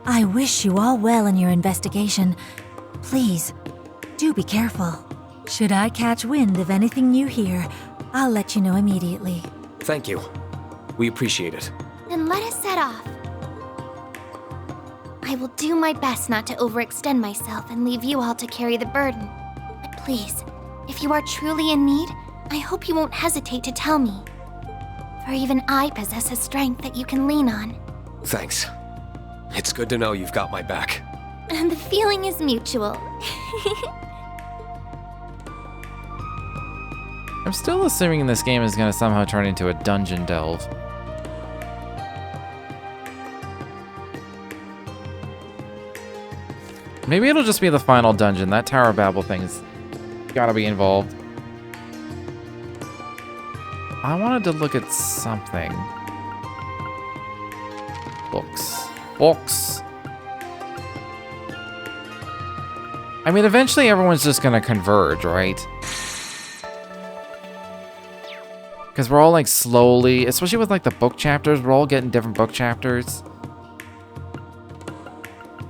I wish you all well in your investigation. Please, do be careful. Should I catch wind of anything you hear, I'll let you know immediately. Thank you. We appreciate it. Then let us set off. I will do my best not to overextend myself and leave you all to carry the burden. But please, if you are truly in need, I hope you won't hesitate to tell me. For even I possess a strength that you can lean on. Thanks. It's good to know you've got my back. And the feeling is mutual. I'm still assuming this game is going to somehow turn into a dungeon delve. Maybe it'll just be the final dungeon. That Tower of Babel thing's gotta be involved. I wanted to look at something. Books. Books. I mean, eventually everyone's just gonna converge, right? Because we're all like slowly, especially with like the book chapters, we're all getting different book chapters.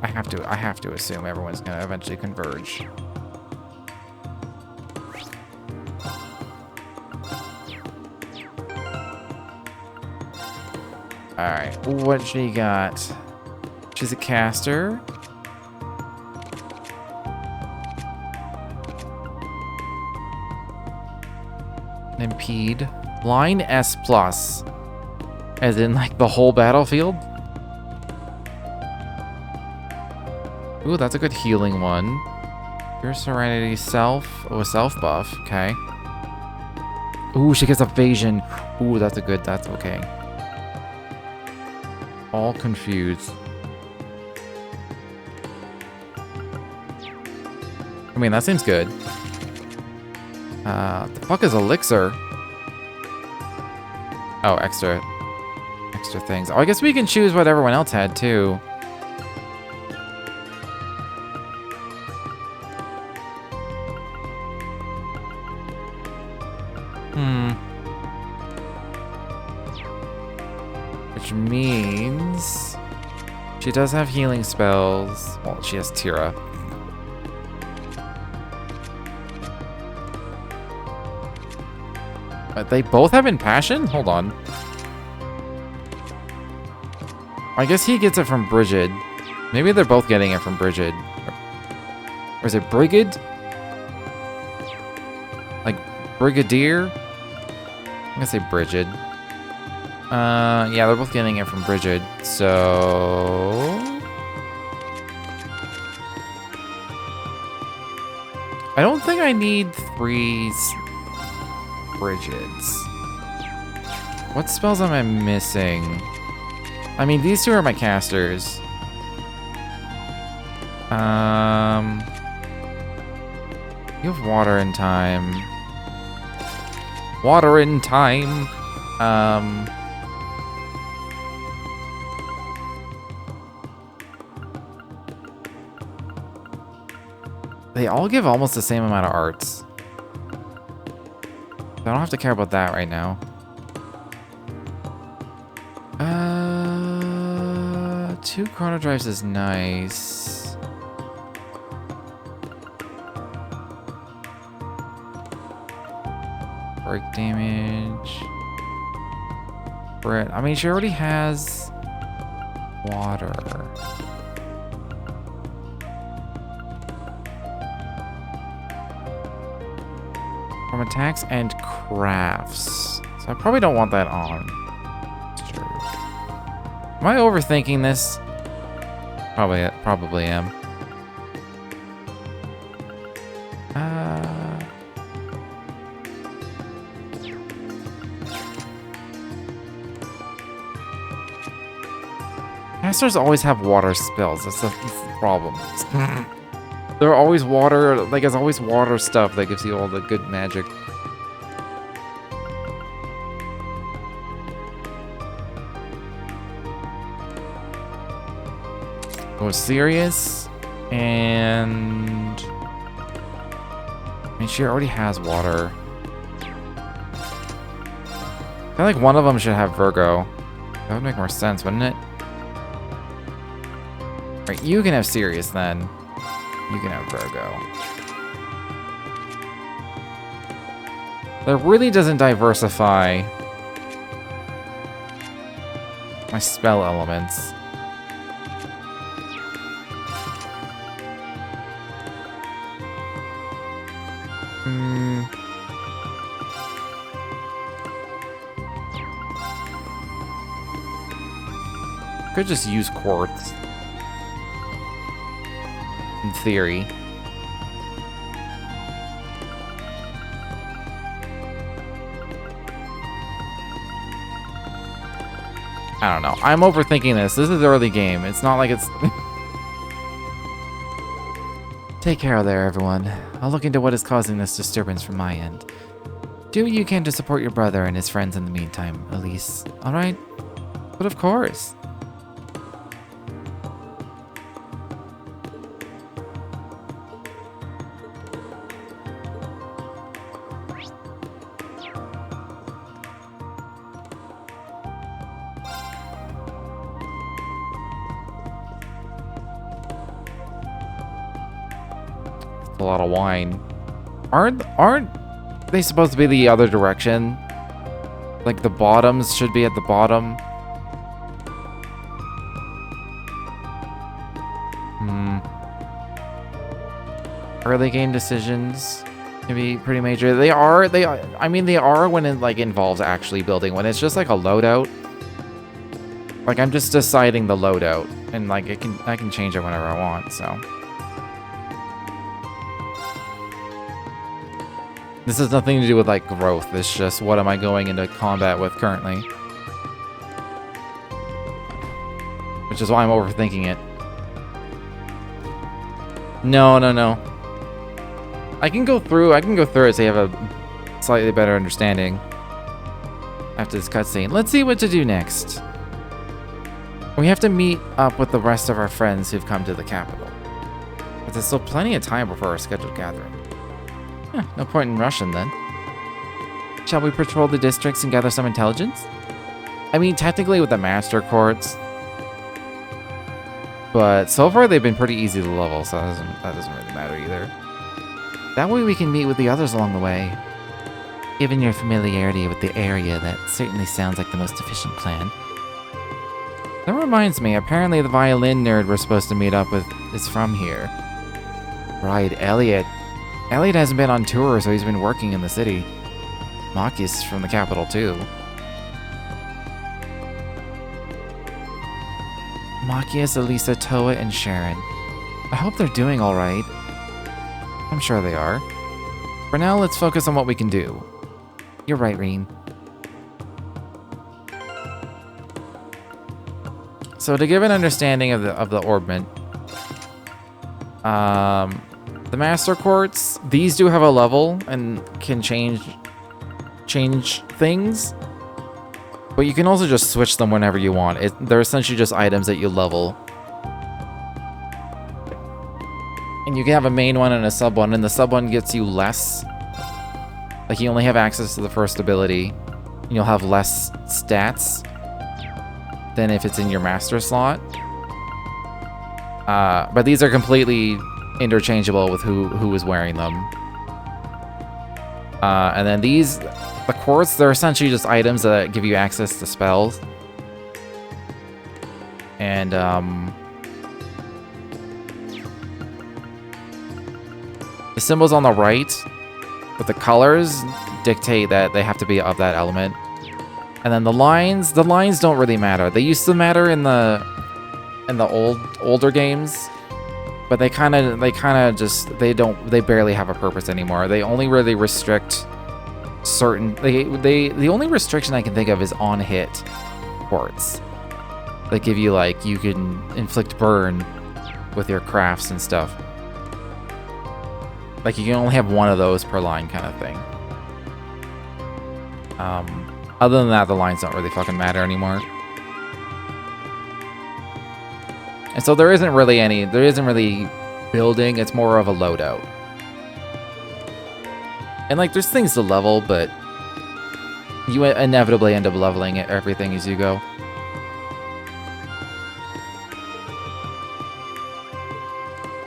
I have to assume everyone's gonna eventually converge. Alright, what she got? She's a caster. Impede. Line S+. As in, like, the whole battlefield? Ooh, that's a good healing one. Your Serenity Self. Oh, a self buff. Okay. Ooh, she gets evasion. Ooh, that's okay. All confused. I mean, that seems good. The fuck is Elixir? Oh, extra things. Oh, I guess we can choose what everyone else had, too. Which means she does have healing spells. Well, she has Tira. But they both have Impassion? Hold on. I guess he gets it from Brigid. Maybe they're both getting it from Brigid. Or is it Brigid? Like Brigadier? I'm gonna say Brigid. Yeah, they're both getting it from Brigid, so... I don't think I need 3 Frigids. What spells am I missing? I mean, these 2 are my casters. You have water in time. Water in time. They all give almost the same amount of arts. I don't have to care about that right now. 2 chrono drives is nice. Break damage. Brett. I mean, she already has water. From attacks and crafts. So I probably don't want that on. Sure. Am I overthinking this? Probably am. Casters always have water spells. That's the problem. There are always water, like there's always water stuff that gives you all the good magic. Go serious, and I mean she already has water. I feel like one of them should have Virgo. That would make more sense, wouldn't it? Right, you can have Sirius then. You can have Virgo. That really doesn't diversify my spell elements. Could just use quartz. In theory. I don't know. I'm overthinking this. This is the early game. It's not like it's... Take care there, everyone. I'll look into what is causing this disturbance from my end. Do what you can to support your brother and his friends in the meantime, Elise. Alright? But of course. A lot of wine. Aren't they supposed to be the other direction? Like the bottoms should be at the bottom. Early game decisions can be pretty major. I mean they are when it like involves actually building. When it's just like a loadout. Like I'm just deciding the loadout and like I can change it whenever I want, so. This has nothing to do with, like, growth. It's just, what am I going into combat with currently? Which is why I'm overthinking it. No. I can go through it so you have a slightly better understanding. After this cutscene. Let's see what to do next. We have to meet up with the rest of our friends who've come to the capital. But there's still plenty of time before our scheduled gathering. No point in rushing then. Shall we patrol the districts and gather some intelligence? I mean, technically with the master courts. But so far they've been pretty easy to level, so that doesn't really matter either. That way we can meet with the others along the way. Given your familiarity with the area, that certainly sounds like the most efficient plan. That reminds me, apparently the violin nerd we're supposed to meet up with is from here. Right, Elliot. Elliot hasn't been on tour, so he's been working in the city. Maki's from the capital, too. Makius, Elisa, Toa, and Sharon. I hope they're doing alright. I'm sure they are. For now, let's focus on what we can do. You're right, Reen. So to give an understanding of the orbment, the Master Quartz, these do have a level and can change things, but you can also just switch them whenever you want. They're essentially just items that you level. And you can have a main one and a sub one, and the sub one gets you less. Like, you only have access to the first ability, and you'll have less stats than if it's in your master slot. But these are completely interchangeable with who is wearing them. And then these, the quartz, they're essentially just items that give you access to spells. And, the symbols on the right with the colors dictate that they have to be of that element. And then the lines don't really matter. They used to matter in the older games, but they kind of just they barely have a purpose anymore. They only really restrict certain the only restriction I can think of is on hit quartz. They give you, like, you can inflict burn with your crafts and stuff. Like, you can only have one of those per line kind of thing. Other than that, the lines don't really fucking matter anymore. And so there isn't really building, it's more of a loadout. And, like, there's things to level, but you inevitably end up leveling everything as you go.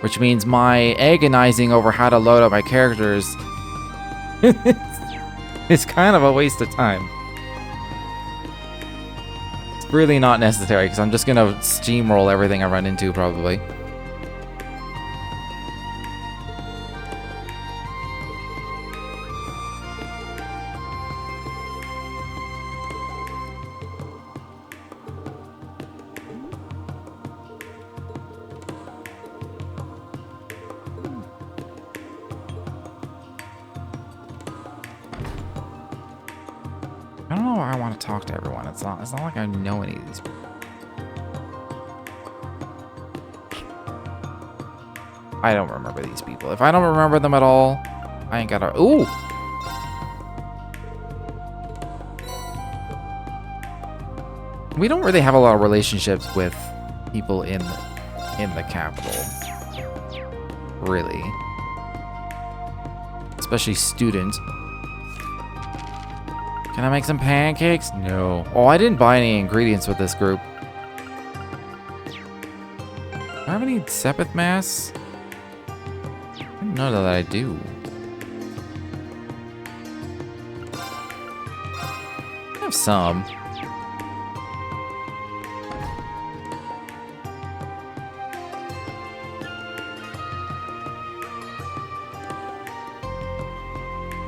Which means my agonizing over how to load up my characters is kind of a waste of time. It's really not necessary, because I'm just going to steamroll everything I run into, probably. I don't know why I want to talk to everyone. It's not like I know any of these people. I don't remember these people. If I don't remember them at all, I ain't gotta... Ooh! We don't really have a lot of relationships with people in the capital. Really. Especially students. Can I make some pancakes? No. Oh, I didn't buy any ingredients with this group. Do I have any Sepith masks? I don't know that I do. I have some.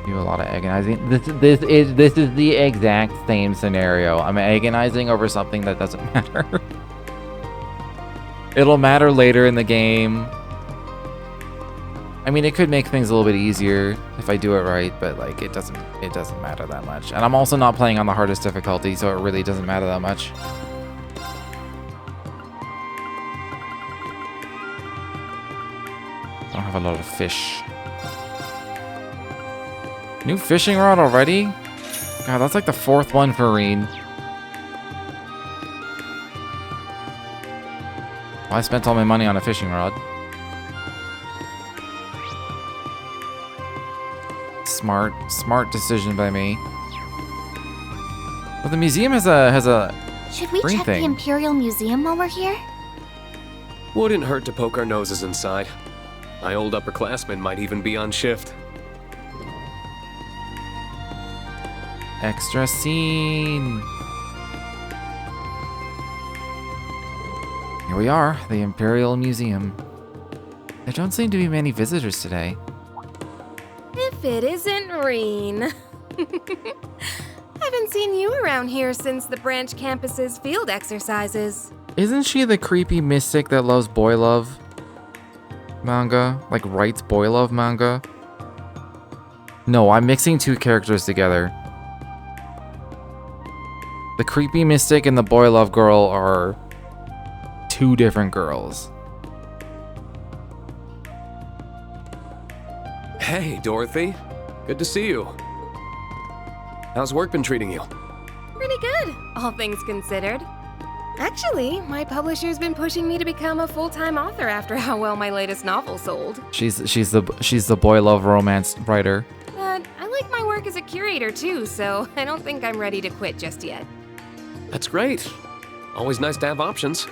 Do a lot of agonizing. This is the exact same scenario. I'm agonizing over something that doesn't matter. It'll matter later in the game. I mean, it could make things a little bit easier if I do it right, but, like, it doesn't matter that much. And I'm also not playing on the hardest difficulty, so it really doesn't matter that much. I don't have a lot of fish. New fishing rod already? God, that's like the 4th one for Reen. Well, I spent all my money on a fishing rod. Smart decision by me. But the museum has a Should we green check thing. the Imperial Museum while we're here? Wouldn't hurt to poke our noses inside. My old upperclassmen might even be on shift. Extra scene. Here we are, the Imperial Museum. There don't seem to be many visitors today. If it isn't Reen. Haven't seen you around here since the branch campus's field exercises. Isn't she the creepy mystic that loves boy love? manga? Like writes boy love manga? No, I'm mixing two characters together. The creepy mystic and the boy love girl are two different girls. Hey, Dorothy. Good to see you. How's work been treating you? Pretty good, all things considered. Actually, my publisher's been pushing me to become a full-time author after how well my latest novel sold. She's the boy love romance writer. But I like my work as a curator too, so I don't think I'm ready to quit just yet. That's great. Always nice to have options.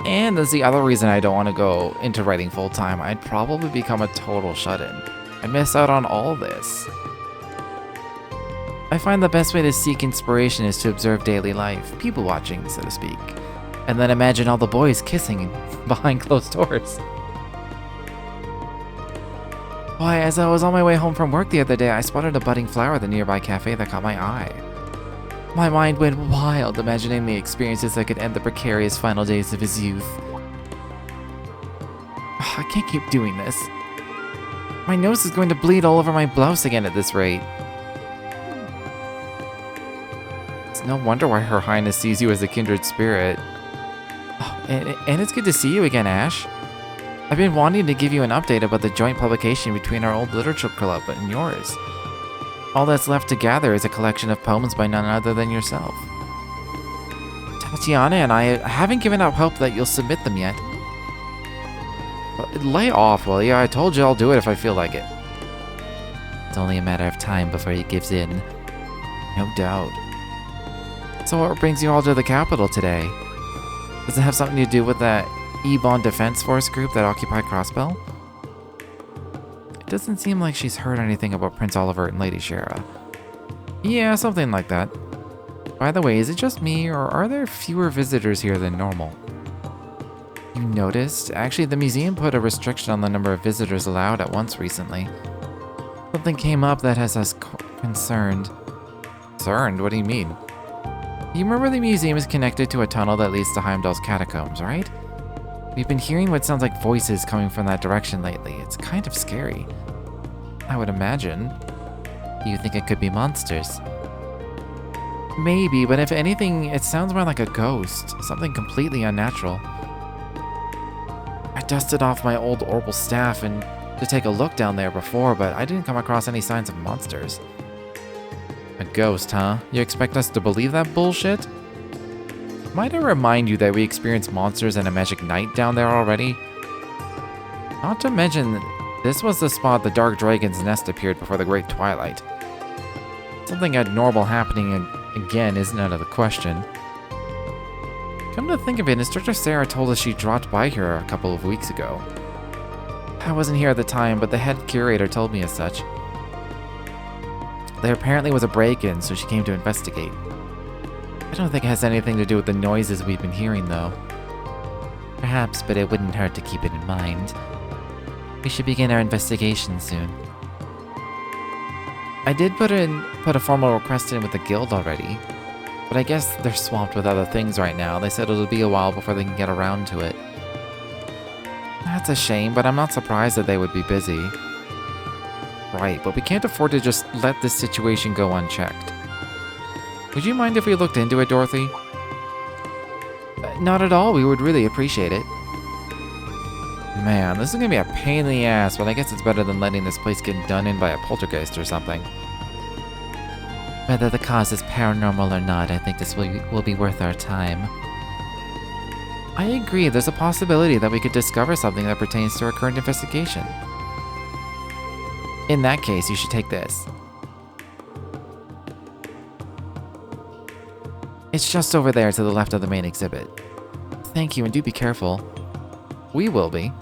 And that's the other reason I don't want to go into writing full time. I'd probably become a total shut-in. I'd miss out on all this. I find the best way to seek inspiration is to observe daily life, people watching, so to speak, and then imagine all the boys kissing behind closed doors. Why, as I was on my way home from work the other day, I spotted a budding flower at the nearby cafe that caught my eye. My mind went wild, imagining the experiences that could end the precarious final days of his youth. I can't keep doing this. My nose is going to bleed all over my blouse again at this rate. It's no wonder why Her Highness sees you as a kindred spirit. Oh, and it's good to see you again, Ash. I've been wanting to give you an update about the joint publication between our old literature club and yours. All that's left to gather is a collection of poems by none other than yourself. Tatiana and I haven't given up hope that you'll submit them yet. Lay off, will you? I told you I'll do it if I feel like it. It's only a matter of time before he gives in. No doubt. So what brings you all to the capital today? Does it have something to do with that Ebon Defense Force group that occupied Crossbell? It doesn't seem like she's heard anything about Prince Oliver and Lady Shara. Yeah, something like that. By the way, is it just me, or are there fewer visitors here than normal? You noticed? Actually, the museum put a restriction on the number of visitors allowed at once recently. Something came up that has us concerned. Concerned? What do you mean? You remember the museum is connected to a tunnel that leads to Heimdall's catacombs, right? We've been hearing what sounds like voices coming from that direction lately. It's kind of scary. I would imagine. Do you think it could be monsters? Maybe, but if anything, it sounds more like a ghost. Something completely unnatural. I dusted off my old Orbital staff and to take a look down there before, but I didn't come across any signs of monsters. A ghost, huh? You expect us to believe that bullshit? Might I remind you that we experienced monsters and a magic night down there already? Not to mention, this was the spot the Dark Dragon's nest appeared before the Great Twilight. Something abnormal happening again isn't out of the question. Come to think of it, Instructor Sarah told us she dropped by here a couple of weeks ago. I wasn't here at the time, but the head curator told me as such. There apparently was a break-in, so she came to investigate. I don't think it has anything to do with the noises we've been hearing, though. Perhaps, but it wouldn't hurt to keep it in mind. We should begin our investigation soon. I did put a formal request in with the guild already, but I guess they're swamped with other things right now. They said it'll be a while before they can get around to it. That's a shame, but I'm not surprised that they would be busy. Right, but we can't afford to just let this situation go unchecked. Would you mind if we looked into it, Dorothy? Not at all, we would really appreciate it. Man, this is gonna be a pain in the ass, but I guess it's better than letting this place get done in by a poltergeist or something. Whether the cause is paranormal or not, I think this will be worth our time. I agree, there's a possibility that we could discover something that pertains to our current investigation. In that case, you should take this. It's just over there to the left of the main exhibit. Thank you, and do be careful. We will be.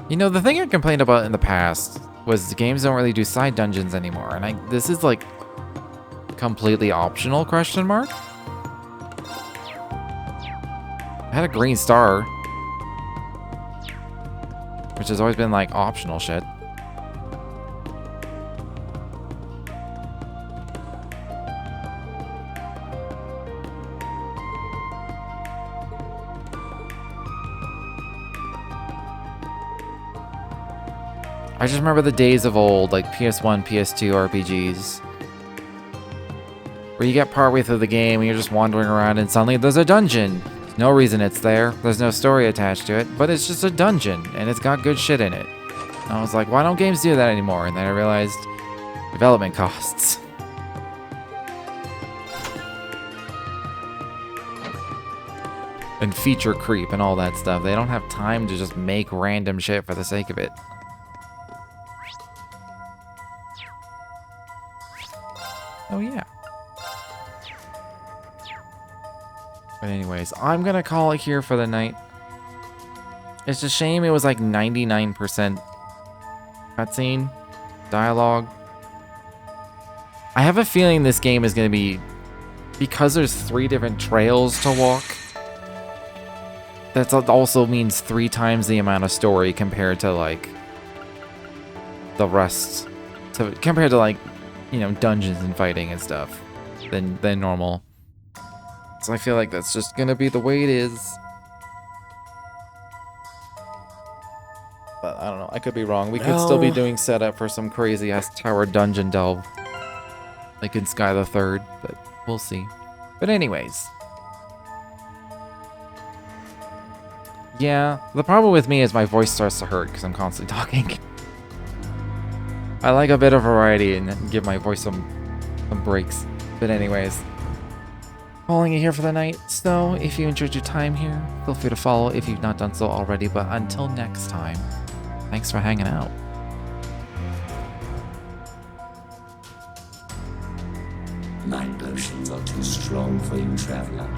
You know, the thing I complained about in the past was the games don't really do side dungeons anymore, and this is like completely optional, question mark? I had a green star, which has always been like optional shit. I just remember the days of old, like PS1, PS2 RPGs. Where you get partway through the game and you're just wandering around and suddenly there's a dungeon. There's no reason it's there. There's no story attached to it, but it's just a dungeon and it's got good shit in it. And I was like, why don't games do that anymore? And then I realized development costs. And feature creep and all that stuff. They don't have time to just make random shit for the sake of it. Oh yeah. But anyways, I'm gonna call it here for the night. It's a shame it was like 99% cutscene, dialogue. I have a feeling this game is gonna be, because there's 3 different trails to walk, that also means 3 times the amount of story compared to like the rest, compared to like, you know, dungeons and fighting and stuff than normal. So I feel like that's just gonna be the way it is. But I don't know, I could be wrong. We could still be doing setup for some crazy ass tower dungeon delve, like in Sky the Third, but we'll see. But anyways. Yeah, the problem with me is my voice starts to hurt because I'm constantly talking. I like a bit of variety and give my voice some breaks. But anyways, calling it here for the night. So if you enjoyed your time here, feel free to follow if you've not done so already. But until next time, thanks for hanging out. My potions are too strong for you, traveler.